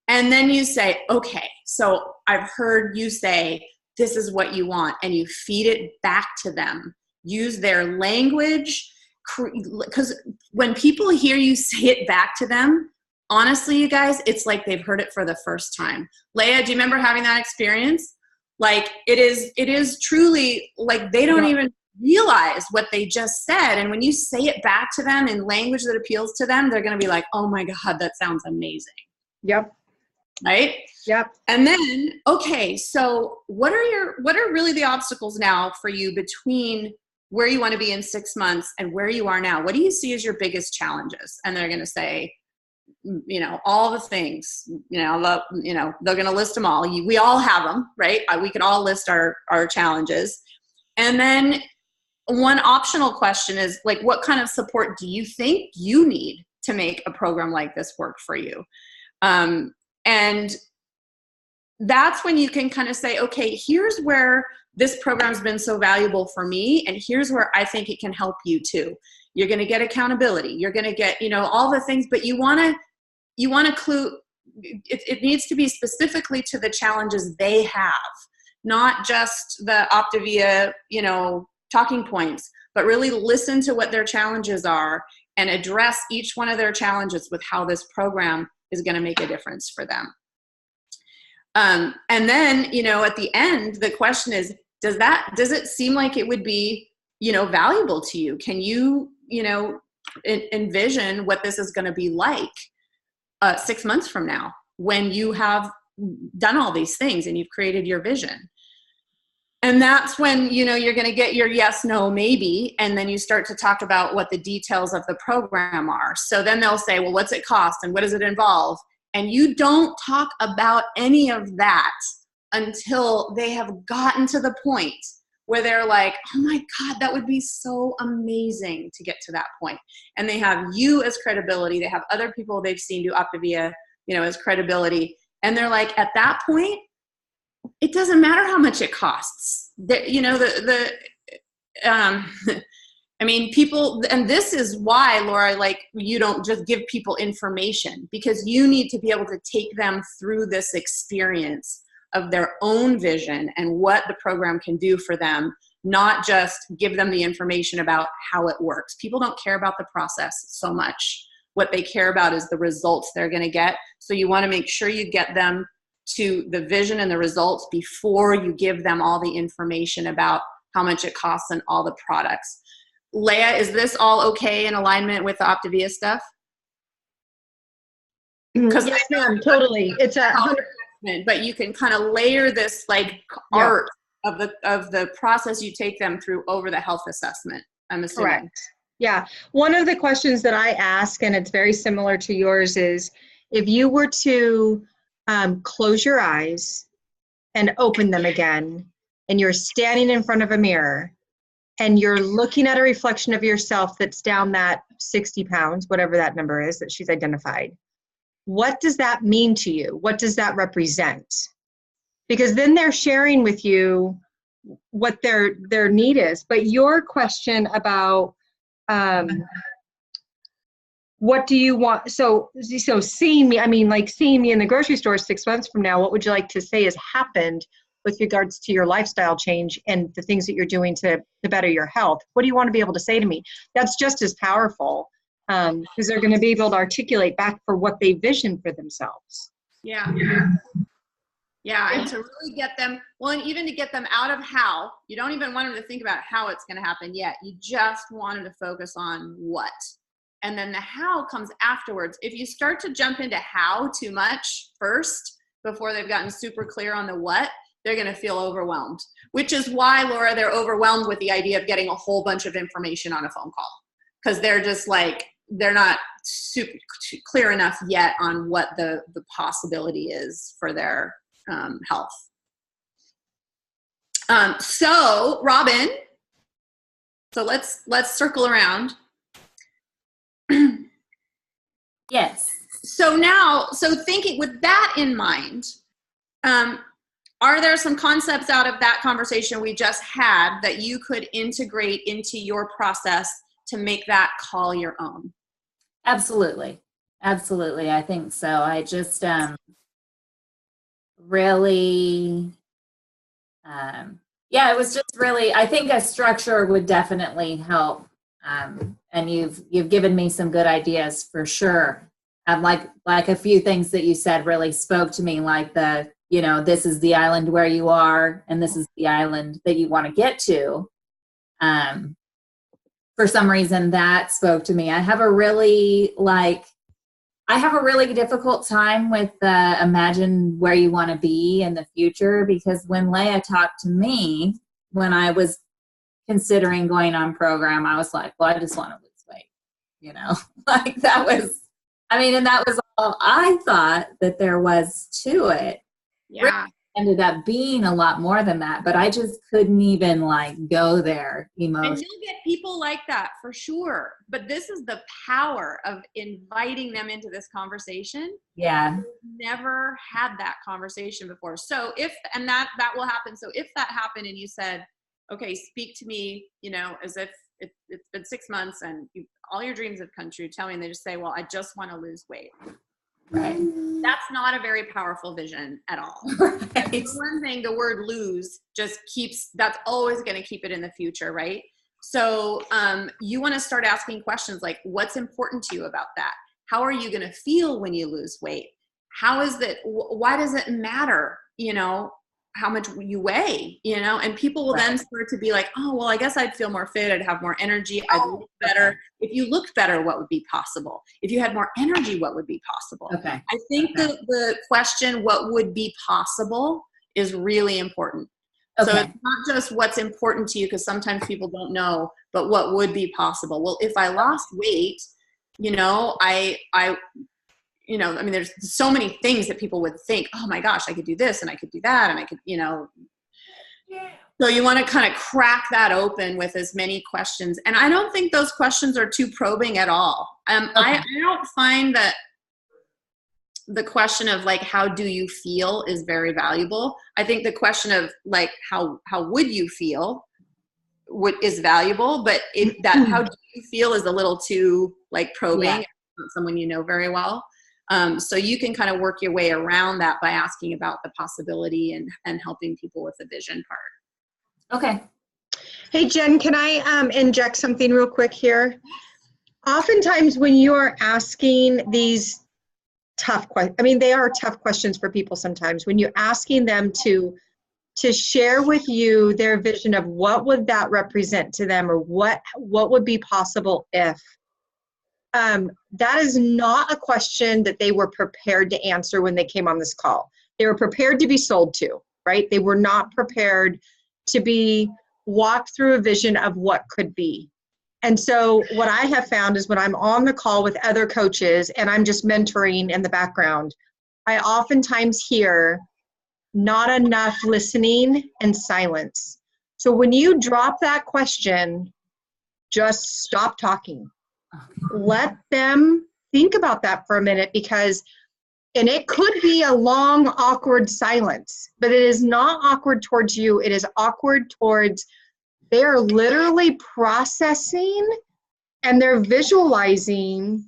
[SPEAKER 2] And then you say, okay, so I've heard you say, this is what you want. And you feed it back to them. Use their language. Because when people hear you say it back to them, honestly, you guys, it's like they've heard it for the first time. Leah, do you remember having that experience? Like it is truly like they don't even realize what they just said. And when you say it back to them in language that appeals to them, they're going to be like, oh my God, that sounds amazing.
[SPEAKER 1] Yep.
[SPEAKER 2] Right?
[SPEAKER 1] Yep.
[SPEAKER 2] And then, okay, so what are really the obstacles now for you between where you want to be in 6 months and where you are now? What do you see as your biggest challenges? And they're going to say, all the things, they're going to list them all. We all have them, right? We can all list our challenges. And then one optional question is like, what kind of support do you think you need to make a program like this work for you? And that's when you can kind of say, okay, here's where this program's been so valuable for me, and here's where I think it can help you too. You're going to get accountability. You're going to get, all the things, but you want to clue, it needs to be specifically to the challenges they have, not just the Optavia, talking points, but really listen to what their challenges are and address each one of their challenges with how this program is going to make a difference for them. And then, at the end, the question is, does it seem like it would be, valuable to you? Can you, envision what this is going to be like 6 months from now when you have done all these things and you've created your vision? And that's when, you're going to get your yes, no, maybe. And then you start to talk about what the details of the program are. So then they'll say, well, what's it cost and what does it involve? And you don't talk about any of that until they have gotten to the point where they're like, oh my God, that would be so amazing to get to that point. And they have you as credibility. They have other people they've seen do Optavia, as credibility. And they're like, at that point, it doesn't matter how much it costs. People, and this is why, Laura, like, you don't just give people information, because you need to be able to take them through this experience of their own vision and what the program can do for them, not just give them the information about how it works. People don't care about the process so much. What they care about is the results they're going to get. So you want to make sure you get them to the vision and the results before you give them all the information about how much it costs and all the products. Leah, is this all okay in alignment with the Optavia stuff?
[SPEAKER 1] Yes, ma'am, totally. It's 100%.
[SPEAKER 2] But you can kind of layer this like art of the process you take them through over the health assessment, I'm assuming.
[SPEAKER 1] Correct. Yeah. One of the questions that I ask, and it's very similar to yours, is if you were to close your eyes and open them again, and you're standing in front of a mirror and you're looking at a reflection of yourself that's down that 60 pounds, whatever that number is that she's identified, what does that mean to you? What does that represent? Because then they're sharing with you what their need is. But your question about what do you want? So seeing me, seeing me in the grocery store 6 months from now, what would you like to say has happened with regards to your lifestyle change and the things that you're doing to better your health? What do you want to be able to say to me? That's just as powerful, because they're going to be able to articulate back for what they vision for themselves.
[SPEAKER 2] Yeah, and to really get them, well, and even to get them out of how, you don't even want them to think about how it's going to happen yet. You just want them to focus on what. And then the how comes afterwards. If you start to jump into how too much first, before they've gotten super clear on the what, they're going to feel overwhelmed, which is why, Laura, they're overwhelmed with the idea of getting a whole bunch of information on a phone call, because they're just like, they're not super clear enough yet on what the possibility is for their health. So Robin, so let's circle around.
[SPEAKER 3] Yes.
[SPEAKER 2] So thinking with that in mind, are there some concepts out of that conversation we just had that you could integrate into your process to make that call your own?
[SPEAKER 3] Absolutely. I think so. I just really, it was just really, I think a structure would definitely help. And you've given me some good ideas for sure. Like a few things that you said really spoke to me, like the you know, this is the island where you are and this is the island that you want to get to. For some reason that spoke to me. I have a really difficult time with imagine where you want to be in the future, because when Leah talked to me, when I was considering going on program, I was like, well, I just want to lose weight, you know, like that was, I mean, and that was all I thought that there was to it.
[SPEAKER 2] Yeah.
[SPEAKER 3] Ended up being a lot more than that, but I just couldn't even like go there emotionally.
[SPEAKER 2] And you'll get people like that for sure. But this is the power of inviting them into this conversation.
[SPEAKER 3] Yeah.
[SPEAKER 2] Never had that conversation before. So and that will happen. So if that happened and you said, okay, speak to me, you know, as if it's been 6 months and all your dreams have come true, tell me, and they just say, well, I just want to lose weight.
[SPEAKER 3] Right.
[SPEAKER 2] That's not a very powerful vision at all.
[SPEAKER 3] Right.
[SPEAKER 2] One thing, the word lose just that's always going to keep it in the future, right? So you want to start asking questions like, what's important to you about that? How are you going to feel when you lose weight? How is that? Why does it matter? You know, how much you weigh, you know, and people will then start to be like, oh, well, I guess I'd feel more fit. I'd have more energy. I'd look better. If you looked better, what would be possible? If you had more energy, what would be possible?
[SPEAKER 3] Okay.
[SPEAKER 2] I think the question, what would be possible, is really important.
[SPEAKER 3] Okay.
[SPEAKER 2] So it's not just what's important to you, because sometimes people don't know, but what would be possible? Well, if I lost weight, you know, you know, I mean, there's so many things that people would think, oh my gosh, I could do this and I could do that. And I could, you know, so you want to kind of crack that open with as many questions. And I don't think those questions are too probing at all. I don't find that the question of like, how do you feel is very valuable. I think the question of like, how would you feel is valuable, but how do you feel is a little too like probing.
[SPEAKER 3] Yeah.
[SPEAKER 2] Not someone you know very well. So you can kind of work your way around that by asking about the possibility and helping people with the vision part.
[SPEAKER 3] Okay.
[SPEAKER 1] Hey, Jen, can I inject something real quick here? Oftentimes when you are asking these tough questions, I mean, they are tough questions for people sometimes, when you're asking them to share with you their vision of what would that represent to them, or what would be possible if. That is not a question that they were prepared to answer when they came on this call. They were prepared to be sold to, right? They were not prepared to be walked through a vision of what could be. And so what I have found is when I'm on the call with other coaches and I'm just mentoring in the background, I oftentimes hear not enough listening and silence. So when you drop that question, just stop talking. Let them think about that for a minute, and it could be a long, awkward silence, but it is not awkward towards you. It is awkward towards, they're literally processing and they're visualizing,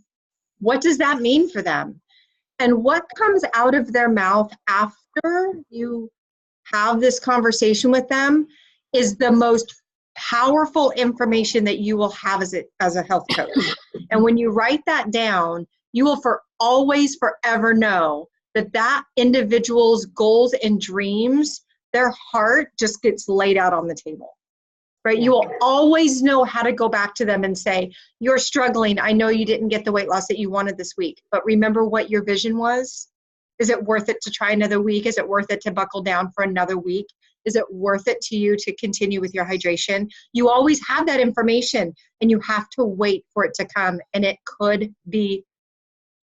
[SPEAKER 1] what does that mean for them? And what comes out of their mouth after you have this conversation with them is the most powerful information that you will have as a health coach. And when you write that down, you will always forever know that individual's goals and dreams, their heart just gets laid out on the table, right? You will always know how to go back to them and say, you're struggling. I know you didn't get the weight loss that you wanted this week, but remember what your vision was? Is it worth it to try another week? Is it worth it to buckle down for another week? Is it worth it to you to continue with your hydration? You always have that information, and you have to wait for it to come. And it could be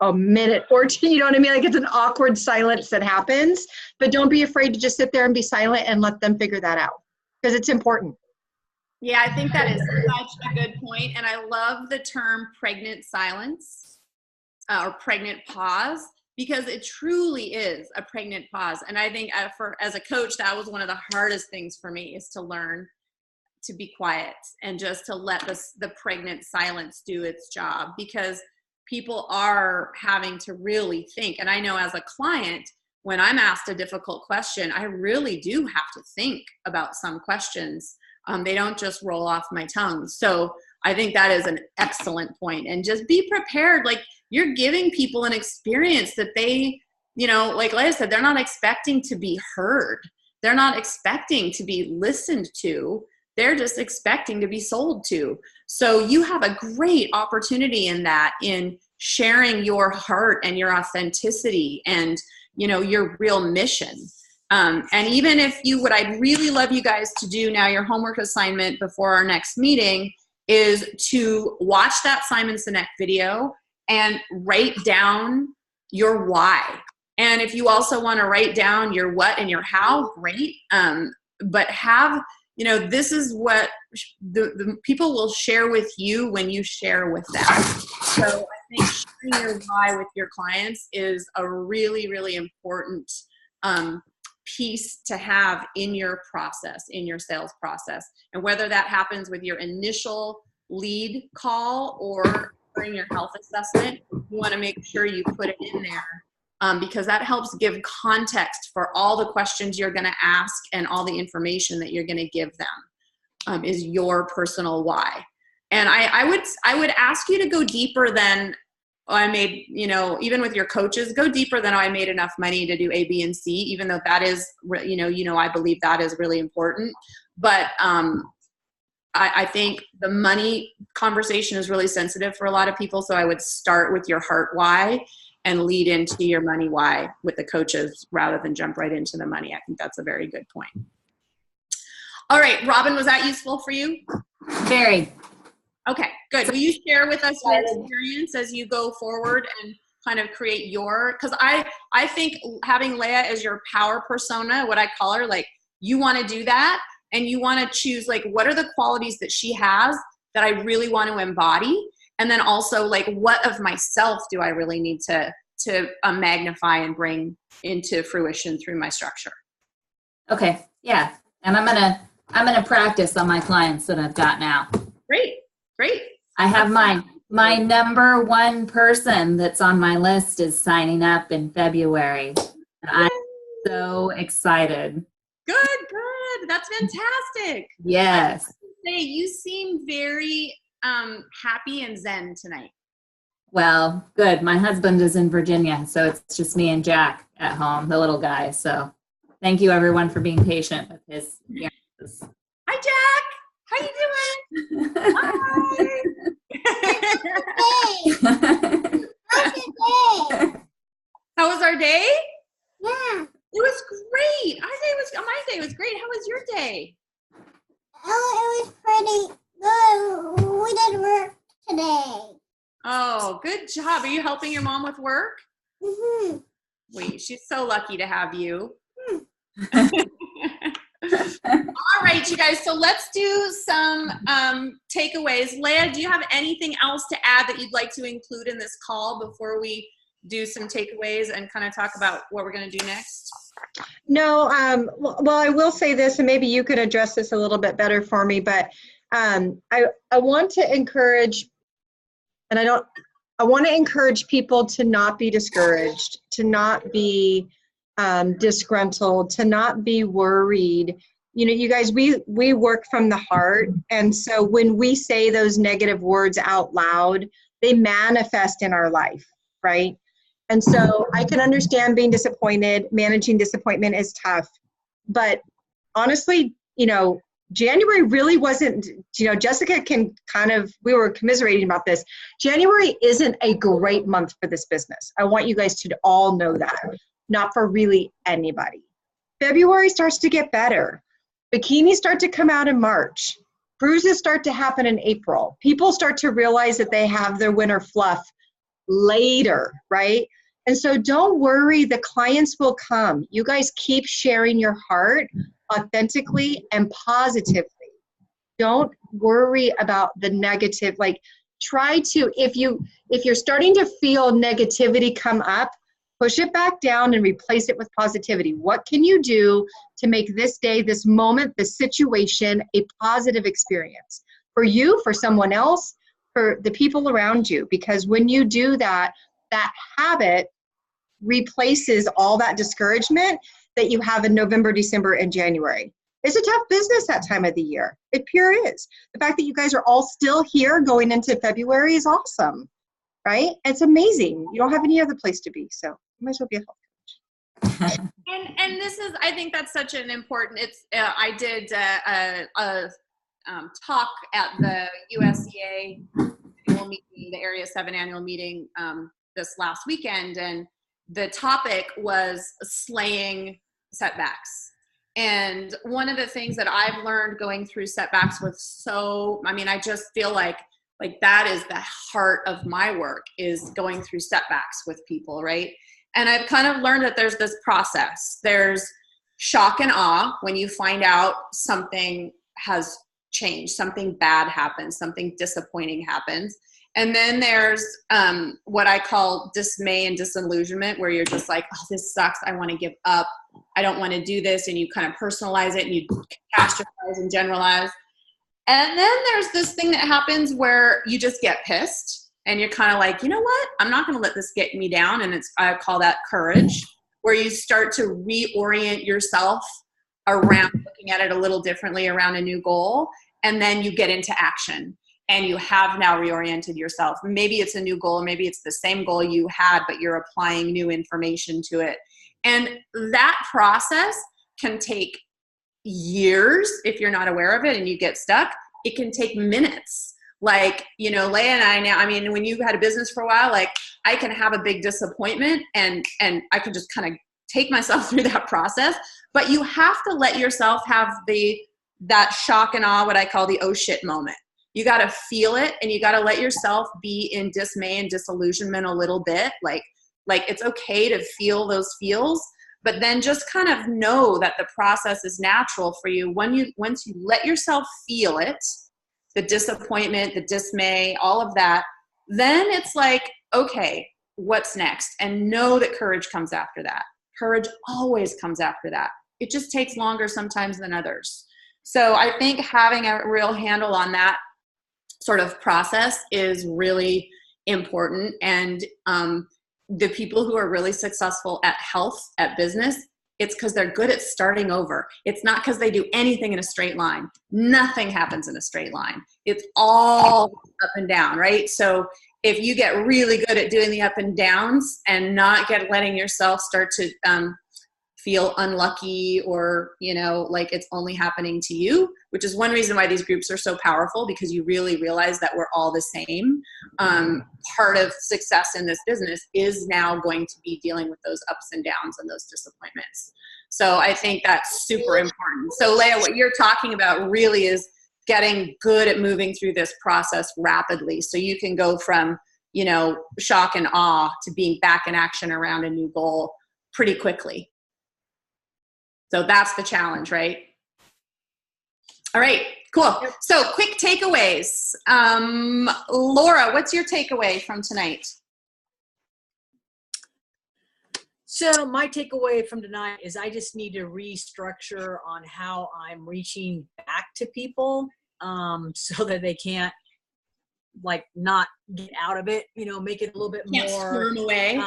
[SPEAKER 1] a minute or two, you know what I mean? Like, it's an awkward silence that happens, but don't be afraid to just sit there and be silent and let them figure that out, because it's important.
[SPEAKER 2] Yeah, I think that is such a good point. And I love the term pregnant silence or pregnant pause, because it truly is a pregnant pause. And I think as a coach, that was one of the hardest things for me, is to learn to be quiet and just to let the pregnant silence do its job, because people are having to really think. And I know as a client, when I'm asked a difficult question, I really do have to think about some questions. They don't just roll off my tongue. So I think that is an excellent point. And just be prepared. Like, you're giving people an experience that they you know, like Leah said, they're not expecting to be heard. They're not expecting to be listened to. They're just expecting to be sold to. So you have a great opportunity in that, in sharing your heart and your authenticity and, you know, your real mission. And even if you, what I'd really love you guys to do now, your homework assignment before our next meeting, is to watch that Simon Sinek video and write down your why. And if you also want to write down your what and your how, great. But have, you know, this is what the people will share with you when you share with them. So I think sharing your why with your clients is a really, really important piece to have in your process, in your sales process. And whether that happens with your initial lead call or during your health assessment, you want to make sure you put it in there, because that helps give context for all the questions you're going to ask and all the information that you're going to give them, is your personal why. And I would ask you to go deeper than, oh, I made, you know, even with your coaches, go deeper than, oh, I made enough money to do A, B, and C, even though that is, you know, I believe that is really important. But I think the money conversation is really sensitive for a lot of people. So I would start with your heart why and lead into your money why with the coaches rather than jump right into the money. I think that's a very good point. All right, Robin, was that useful for you?
[SPEAKER 3] Very.
[SPEAKER 2] Okay, good. Will you share with us your experience as you go forward and kind of create your, because I think having Leah as your power persona, what I call her, like, you want to do that and you want to choose, like, what are the qualities that she has that I really want to embody? And then also, like, what of myself do I really need to magnify and bring into fruition through my structure? Okay.
[SPEAKER 3] Yeah. And I'm gonna practice on my clients that I've got now.
[SPEAKER 2] Great.
[SPEAKER 3] I have my number one person that's on my list is signing up in February. I'm so excited.
[SPEAKER 2] Good. That's fantastic.
[SPEAKER 3] Yes.
[SPEAKER 2] Say, you seem very happy and zen tonight.
[SPEAKER 3] Well, good. My husband is in Virginia, so it's just me and Jack at home, the little guy. So thank you, everyone, for being patient with his experiences.
[SPEAKER 2] Hi, Jack. How you doing? Hi. How was our day?
[SPEAKER 10] Yeah.
[SPEAKER 2] It was great. My day was great. How was your day?
[SPEAKER 10] Oh, it was pretty good. We did work today.
[SPEAKER 2] Oh, good job. Are you helping your mom with work?
[SPEAKER 10] Mm-hmm.
[SPEAKER 2] Wait, she's so lucky to have you. All right, you guys. So let's do some takeaways. Leah, do you have anything else to add that you'd like to include in this call before we do some takeaways and kind of talk about what we're going to do next?
[SPEAKER 1] No, well, I will say this, and maybe you could address this a little bit better for me, but I want to encourage, and I want to encourage people to not be discouraged, to not be disgruntled, to not be worried. You know, you guys, we work from the heart, and so when we say those negative words out loud, they manifest in our life, right? And so I can understand being disappointed. Managing disappointment is tough. But honestly, you know, January really wasn't, you know, Jessica can kind of, we were commiserating about this. January isn't a great month for this business. I want you guys to all know that. Not for really anybody. February starts to get better. Bikinis start to come out in March. Cruises start to happen in April. People start to realize that they have their winter fluff later, right? And so don't worry, the clients will come. You guys keep sharing your heart authentically and positively. Don't worry about the negative. Like, try to, if you're starting to feel negativity come up, push it back down and replace it with positivity. What can you do to make this day, this moment, this situation a positive experience for you, for someone else, for the people around you? Because when you do that, that habit replaces all that discouragement that you have in November, December, and January. It's a tough business that time of the year. It pure is. The fact that you guys are all still here going into February is awesome, right? It's amazing. You don't have any other place to be, so you might as well be a health coach.
[SPEAKER 2] And this is, I think that's such an important, I did a talk at the USCA annual meeting, the Area 7 annual meeting this last weekend, and the topic was slaying setbacks. And one of the things that I've learned going through setbacks I just feel like that is the heart of my work, is going through setbacks with people, right? And I've kind of learned that there's this process. There's shock and awe when you find out something has changed, something bad happens, something disappointing happens. And then there's what I call dismay and disillusionment, where you're just like, oh, this sucks. I want to give up. I don't want to do this. And you kind of personalize it and you catastrophize and generalize. And then there's this thing that happens where you just get pissed and you're kind of like, you know what? I'm not going to let this get me down. And I call that courage, where you start to reorient yourself around looking at it a little differently around a new goal. And then you get into action. And you have now reoriented yourself. Maybe it's a new goal, maybe it's the same goal you had, but you're applying new information to it. And that process can take years if you're not aware of it and you get stuck. It can take minutes. Like, Leah and I now, when you've had a business for a while, like I can have a big disappointment and I can just kind of take myself through that process. But you have to let yourself have that shock and awe, what I call the oh shit moment. You got to feel it, and you got to let yourself be in dismay and disillusionment a little bit. Like it's okay to feel those feels, but then just kind of know that the process is natural for you. Once you let yourself feel it, the disappointment, the dismay, all of that, then it's like, okay, what's next? And know that courage comes after that. Courage always comes after that. It just takes longer sometimes than others. So I think having a real handle on that sort of process is really important. And the people who are really successful at health, at business, it's because they're good at starting over. It's not because they do anything in a straight line. Nothing happens in a straight line. It's all up and down, right? So if you get really good at doing the up and downs and not letting yourself start to feel unlucky or, like it's only happening to you, which is one reason why these groups are so powerful, because you really realize that we're all the same. Part of success in this business is now going to be dealing with those ups and downs and those disappointments. So I think that's super important. So Leah, what you're talking about really is getting good at moving through this process rapidly. So you can go from, shock and awe to being back in action around a new goal pretty quickly. So that's the challenge, right? All right, cool. So quick takeaways. Laura, what's your takeaway from tonight?
[SPEAKER 5] So my takeaway from tonight is I just need to restructure on how I'm reaching back to people so that they can't not get out of it, make it a little bit more
[SPEAKER 2] away.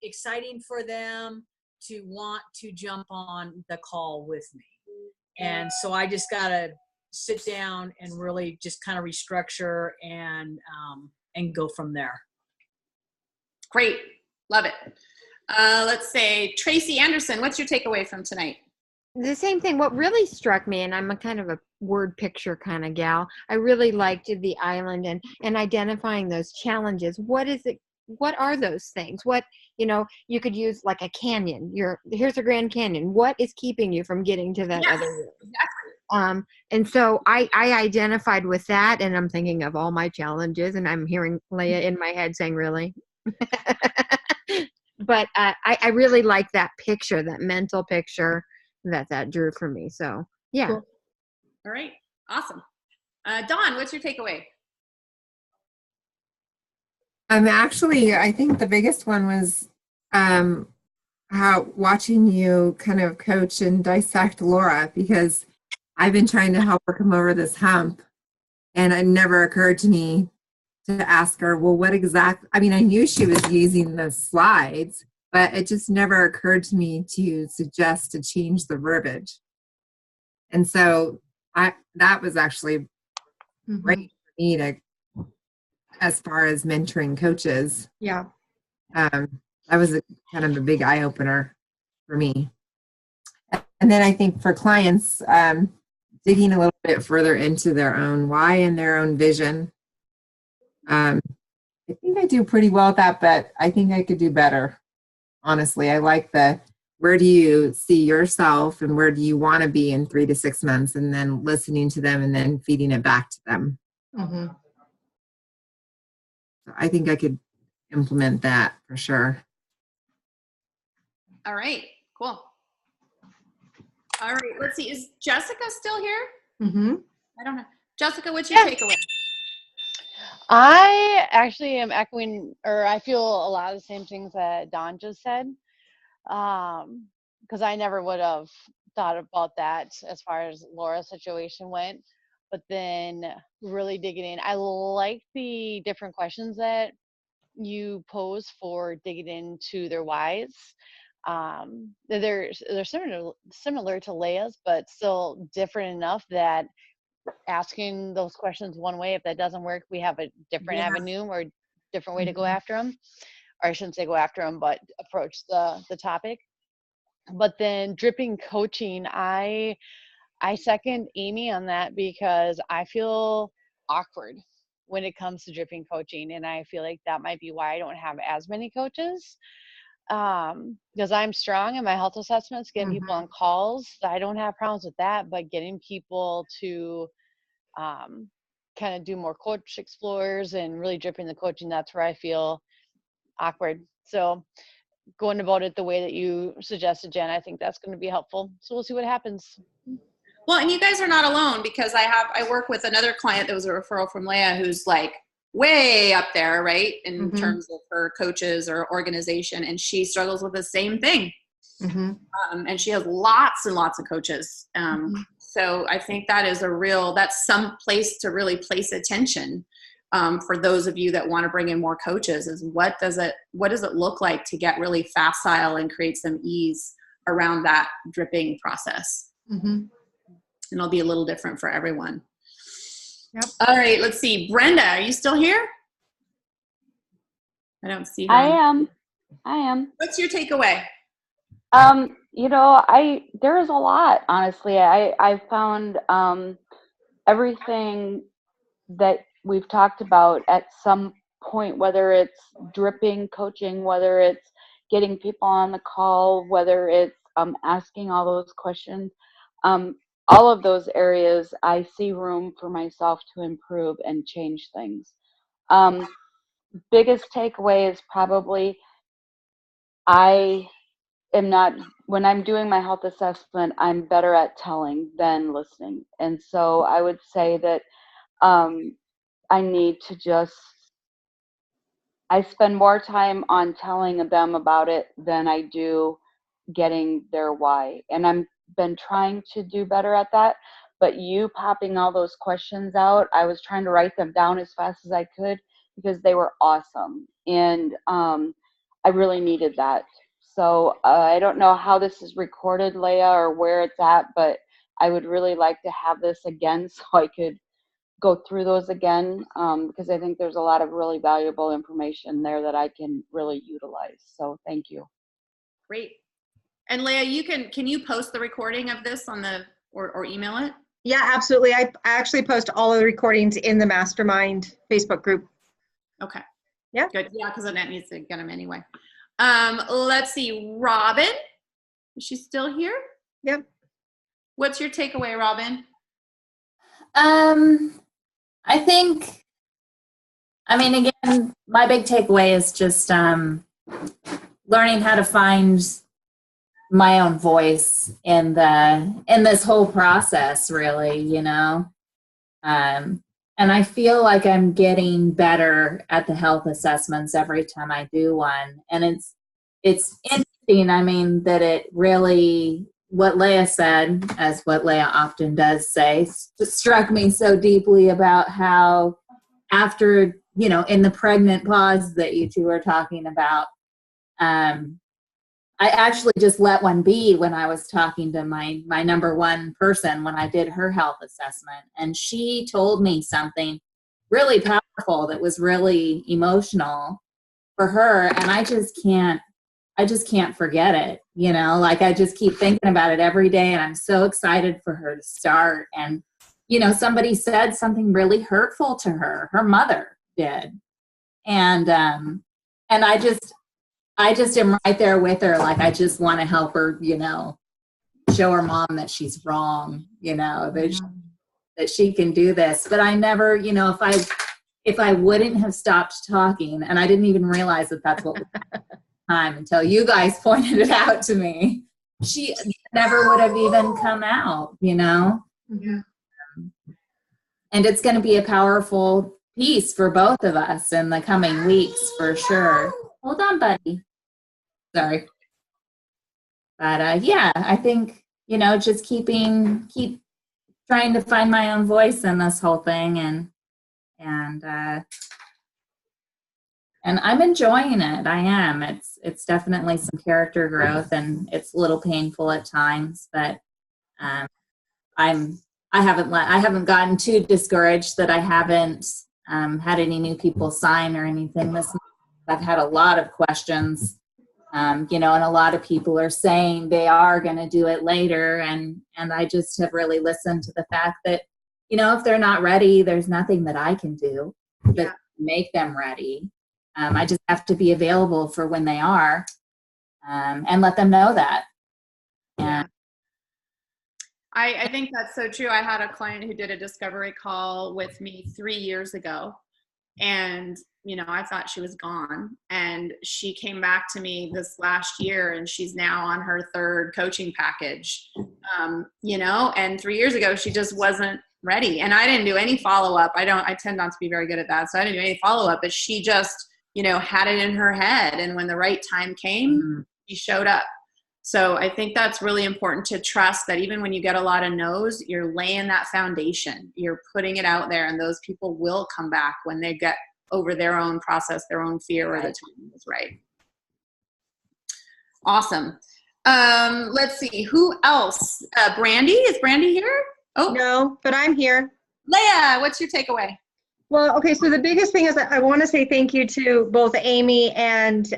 [SPEAKER 5] Exciting for them to want to jump on the call with me. And so I just got to sit down and really just kind of restructure and go from there.
[SPEAKER 2] Great. Love it. Let's say Tracy Anderson, what's your takeaway from tonight?
[SPEAKER 8] The same thing. What really struck me, and I'm a kind of a word picture kind of gal, I really liked the island and identifying those challenges. What is it? What are those things? What, you could use like a canyon. Here's a Grand Canyon. What is keeping you from getting to that other room? Exactly. And so I identified with that, and I'm thinking of all my challenges, and I'm hearing Leah in my head saying, really? But I really like that picture, that mental picture that drew for me. So, yeah.
[SPEAKER 2] Cool. All right. Awesome. Dawn, what's your takeaway?
[SPEAKER 9] Actually, I think the biggest one was how watching you kind of coach and dissect Laura, because I've been trying to help her come over this hump, and it never occurred to me to ask her, well, what exactly, I knew she was using the slides, but it just never occurred to me to suggest to change the verbiage. And so that was actually great for me to, as far as mentoring coaches.
[SPEAKER 8] Yeah.
[SPEAKER 9] That was kind of a big eye opener. for me. And then I think for clients, digging a little bit further into their own why and their own vision. I think I do pretty well at that, but I think I could do better. Honestly, I like the where do you see yourself and where do you want to be in 3 to 6 months, and then listening to them and then feeding it back to them.
[SPEAKER 5] Mm-hmm.
[SPEAKER 9] So I think I could implement that for sure.
[SPEAKER 2] All right, cool. All right, let's see. Is Jessica still here?
[SPEAKER 5] Mm-hmm.
[SPEAKER 2] I don't know. Jessica, what's your takeaway?
[SPEAKER 11] I actually am echoing, or I feel a lot of the same things that Dawn just said, because I never would have thought about that as far as Laura's situation went. But then really digging in, I like the different questions that you pose for digging into their whys. They're similar to Leia's, but still different enough that asking those questions one way, if that doesn't work, we have a different avenue or different way to go after them. Or I shouldn't say go after them, but approach the topic. But then dripping coaching, I second Amy on that, because I feel awkward when it comes to dripping coaching, and I feel like that might be why I don't have as many coaches, because I'm strong in my health assessments, getting people on calls. I don't have problems with that, but getting people to kind of do more coach explorers and really dripping the coaching, that's where I feel awkward. So going about it the way that you suggested, Jen, I think that's going to be helpful. So we'll see what happens.
[SPEAKER 2] Well, and you guys are not alone, because I work with another client that was a referral from Leia, who's like way up there, right, in terms of her coaches or organization, and she struggles with the same thing. And she has lots and lots of coaches. So I think that is that's some place to really place attention for those of you that want to bring in more coaches, is what does it look like to get really facile and create some ease around that dripping process. And it'll be a little different for everyone.
[SPEAKER 5] Yep.
[SPEAKER 2] All right, let's see. Brenda, are you still here? I don't see her.
[SPEAKER 6] I am.
[SPEAKER 2] What's your takeaway?
[SPEAKER 6] There is a lot, honestly. I found everything that we've talked about at some point, whether it's dripping coaching, whether it's getting people on the call, whether it's asking all those questions, all of those areas, I see room for myself to improve and change things. Biggest takeaway is probably when I'm doing my health assessment, I'm better at telling than listening. And so I would say that I need to I spend more time on telling them about it than I do getting their why. And I've been trying to do better at that. But you popping all those questions out, I was trying to write them down as fast as I could, because they were awesome. And I really needed that. So I don't know how this is recorded, Leia, or where it's at, but I would really like to have this again so I could go through those again, because I think there's a lot of really valuable information there that I can really utilize. So thank you.
[SPEAKER 2] Great. And Leia, can you post the recording of this on or email it?
[SPEAKER 1] Yeah, absolutely. I actually post all of the recordings in the Mastermind Facebook group.
[SPEAKER 2] Okay.
[SPEAKER 1] Yeah.
[SPEAKER 2] Good. Yeah, because Annette needs to get them anyway. Let's see. Robin, is she still here?
[SPEAKER 1] Yep.
[SPEAKER 2] What's your takeaway, Robin?
[SPEAKER 3] I think, again, my big takeaway is just learning how to find my own voice in this whole process, really, and I feel like I'm getting better at the health assessments every time I do one. And it's interesting, that it really, what Leia said, as what Leia often does say, struck me so deeply about how after, in the pregnant pause that you two are talking about, I actually just let one be when I was talking to my number one person when I did her health assessment. And she told me something really powerful that was really emotional for her. And I just can't I just can't forget it. Like I just keep thinking about it every day, and I'm so excited for her to start. And, somebody said something really hurtful to her. Her mother did. And I just am right there with her. Like, I just want to help her, show her mom that she's wrong, that she can do this. But I never, if I wouldn't have stopped talking, and I didn't even realize that that's what was time until you guys pointed it out to me, she never would have even come out,
[SPEAKER 2] Yeah.
[SPEAKER 3] And it's going to be a powerful piece for both of us in the coming weeks for sure. Hold on, buddy. Sorry. But yeah, I think, just keep trying to find my own voice in this whole thing, and I'm enjoying it. I am. It's definitely some character growth, and it's a little painful at times, but I haven't gotten too discouraged that I haven't had any new people sign or anything this month. I've had a lot of questions, and a lot of people are saying they are going to do it later, and I just have really listened to the fact that, if they're not ready, there's nothing that I can do that make them ready. I just have to be available for when they are, and let them know that.
[SPEAKER 2] Yeah. I think that's so true. I had a client who did a discovery call with me 3 years ago, and I thought she was gone, and she came back to me this last year, and she's now on her 3rd coaching package. And 3 years ago she just wasn't ready, and I didn't do any follow-up. I tend not to be very good at that, so I didn't do any follow-up, but she just had it in her head, and when the right time came, she showed up. So I think that's really important to trust that even when you get a lot of no's, you're laying that foundation, you're putting it out there, and those people will come back when they get over their own process, their own fear, or the timing is right. Awesome. Let's see, who else? Brandy, is Brandy here? Oh
[SPEAKER 1] No, but I'm here.
[SPEAKER 2] Leah, what's your takeaway?
[SPEAKER 1] Well, okay, so the biggest thing is that I want to say thank you to both Amy and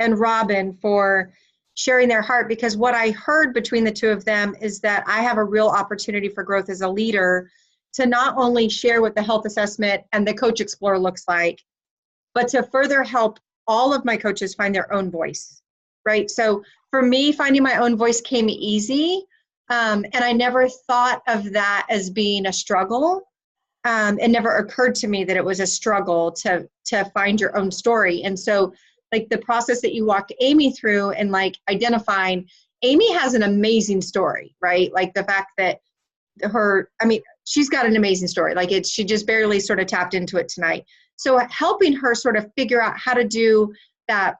[SPEAKER 1] Robin for sharing their heart, because what I heard between the two of them is that I have a real opportunity for growth as a leader to not only share what the health assessment and the Coach Explorer looks like, but to further help all of my coaches find their own voice, right? So for me, finding my own voice came easy, and I never thought of that as being a struggle. It never occurred to me that it was a struggle to find your own story. And so like the process that you walked Amy through, and like identifying, Amy has an amazing story, right? Like the fact that she's got an amazing story. Like she just barely sort of tapped into it tonight. So helping her sort of figure out how to do that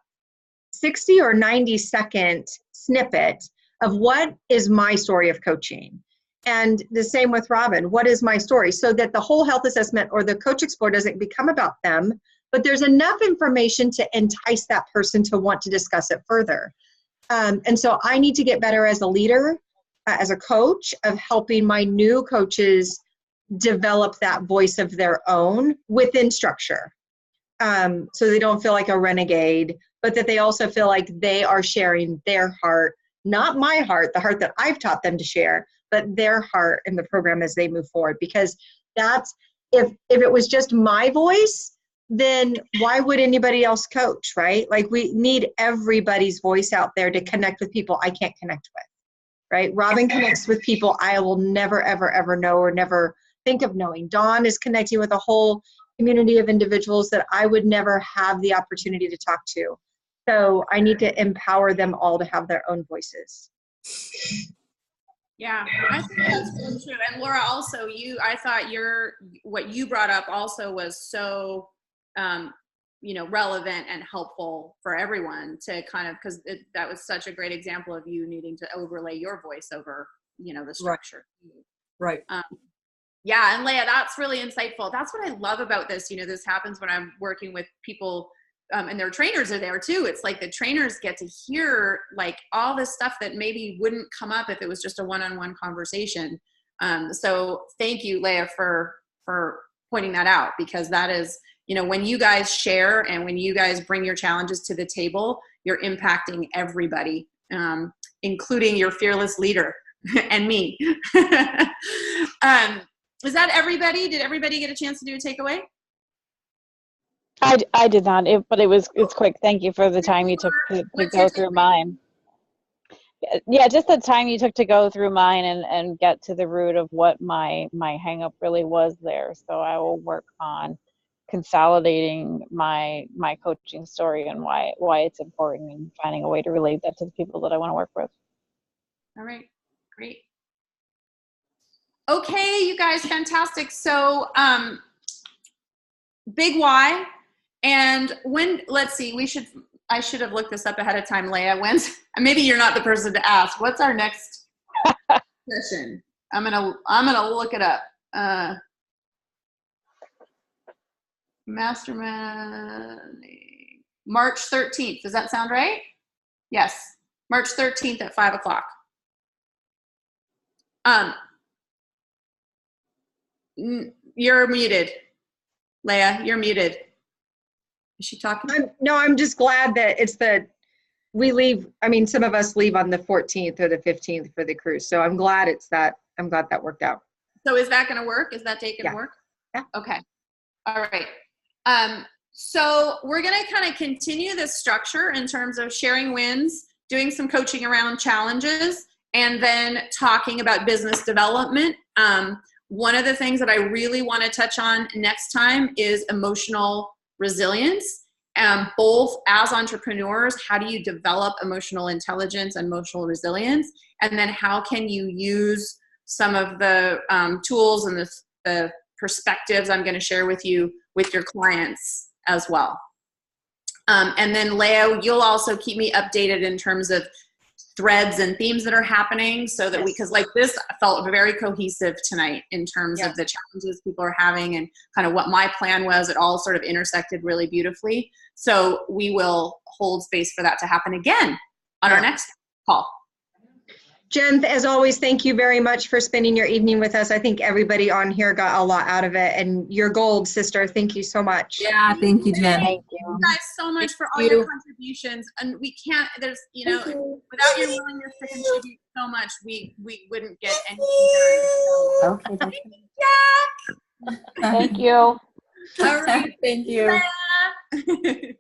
[SPEAKER 1] 60 or 90-second snippet of what is my story of coaching. And the same with Robin, what is my story? So that the whole health assessment or the Coach Explorer doesn't become about them, but there's enough information to entice that person to want to discuss it further. And so I need to get better as a leader, as a coach, of helping my new coaches develop that voice of their own within structure. So they don't feel like a renegade, but that they also feel like they are sharing their heart, not my heart, the heart that I've taught them to share, but their heart in the program as they move forward. Because that's, if it was just my voice, then why would anybody else coach, right? Like we need everybody's voice out there to connect with people I can't connect with, right? Robin connects with people I will never, ever, ever know or never think of knowing. Dawn is connecting with a whole community of individuals that I would never have the opportunity to talk to. So I need to empower them all to have their own voices.
[SPEAKER 2] Yeah, I think that's so true. And Laura, also, I thought what you brought up also was so relevant and helpful for everyone to kind of, because that was such a great example of you needing to overlay your voice over, the structure.
[SPEAKER 5] Right.
[SPEAKER 2] Yeah, and Leah, that's really insightful. That's what I love about this. This happens when I'm working with people, and their trainers are there too. It's like the trainers get to hear like all this stuff that maybe wouldn't come up if it was just a one-on-one conversation. So thank you, Leah, for pointing that out, because that is, when you guys share and when you guys bring your challenges to the table, you're impacting everybody, including your fearless leader and me. Is that everybody? Did everybody get a chance to do a takeaway?
[SPEAKER 4] I did not, but it's quick. Thank you for the time you took to go through mine. Yeah, just the time you took to go through mine and get to the root of what my hang up really was there. So I will work on consolidating my coaching story and why it's important, and finding a way to relate that to the people that I want to work with.
[SPEAKER 2] All right, great. Okay, you guys, fantastic. So big why. And when, let's see, I should have looked this up ahead of time, Leah. Maybe you're not the person to ask. What's our next session? I'm gonna look it up. Masterminding, March 13th. Does that sound right? Yes, March 13th at 5 o'clock. You're muted, Leah. You're muted. Is she talking?
[SPEAKER 1] I'm just glad that we leave. I mean, some of us leave on the 14th or the 15th for the cruise. So I'm glad I'm glad that worked out.
[SPEAKER 2] So is that going to work? Is that date going to work?
[SPEAKER 1] Yeah.
[SPEAKER 2] Okay. All right. So we're going to kind of continue this structure in terms of sharing wins, doing some coaching around challenges, and then talking about business development. One of the things that I really want to touch on next time is emotional resilience. Both as entrepreneurs, how do you develop emotional intelligence and emotional resilience? And then how can you use some of the tools and the perspectives I'm going to share with you with your clients as well. And then Leah, you'll also keep me updated in terms of threads and themes that are happening, so that because like this felt very cohesive tonight in terms of the challenges people are having and kind of what my plan was. It all sort of intersected really beautifully. So we will hold space for that to happen again on our next call.
[SPEAKER 1] Jen, as always, thank you very much for spending your evening with us. I think everybody on here got a lot out of it, and you're gold, sister. Thank you so much.
[SPEAKER 9] Yeah, thank you, Jen.
[SPEAKER 4] Thank you.
[SPEAKER 2] Thank you guys so much for all your contributions. And we can't, wthere's, without your willingness to contribute so much, we wouldn't get anything done. So,
[SPEAKER 6] Okay.
[SPEAKER 2] Jack!
[SPEAKER 6] Thank you.
[SPEAKER 2] All right.
[SPEAKER 9] Thank you.
[SPEAKER 2] Leah.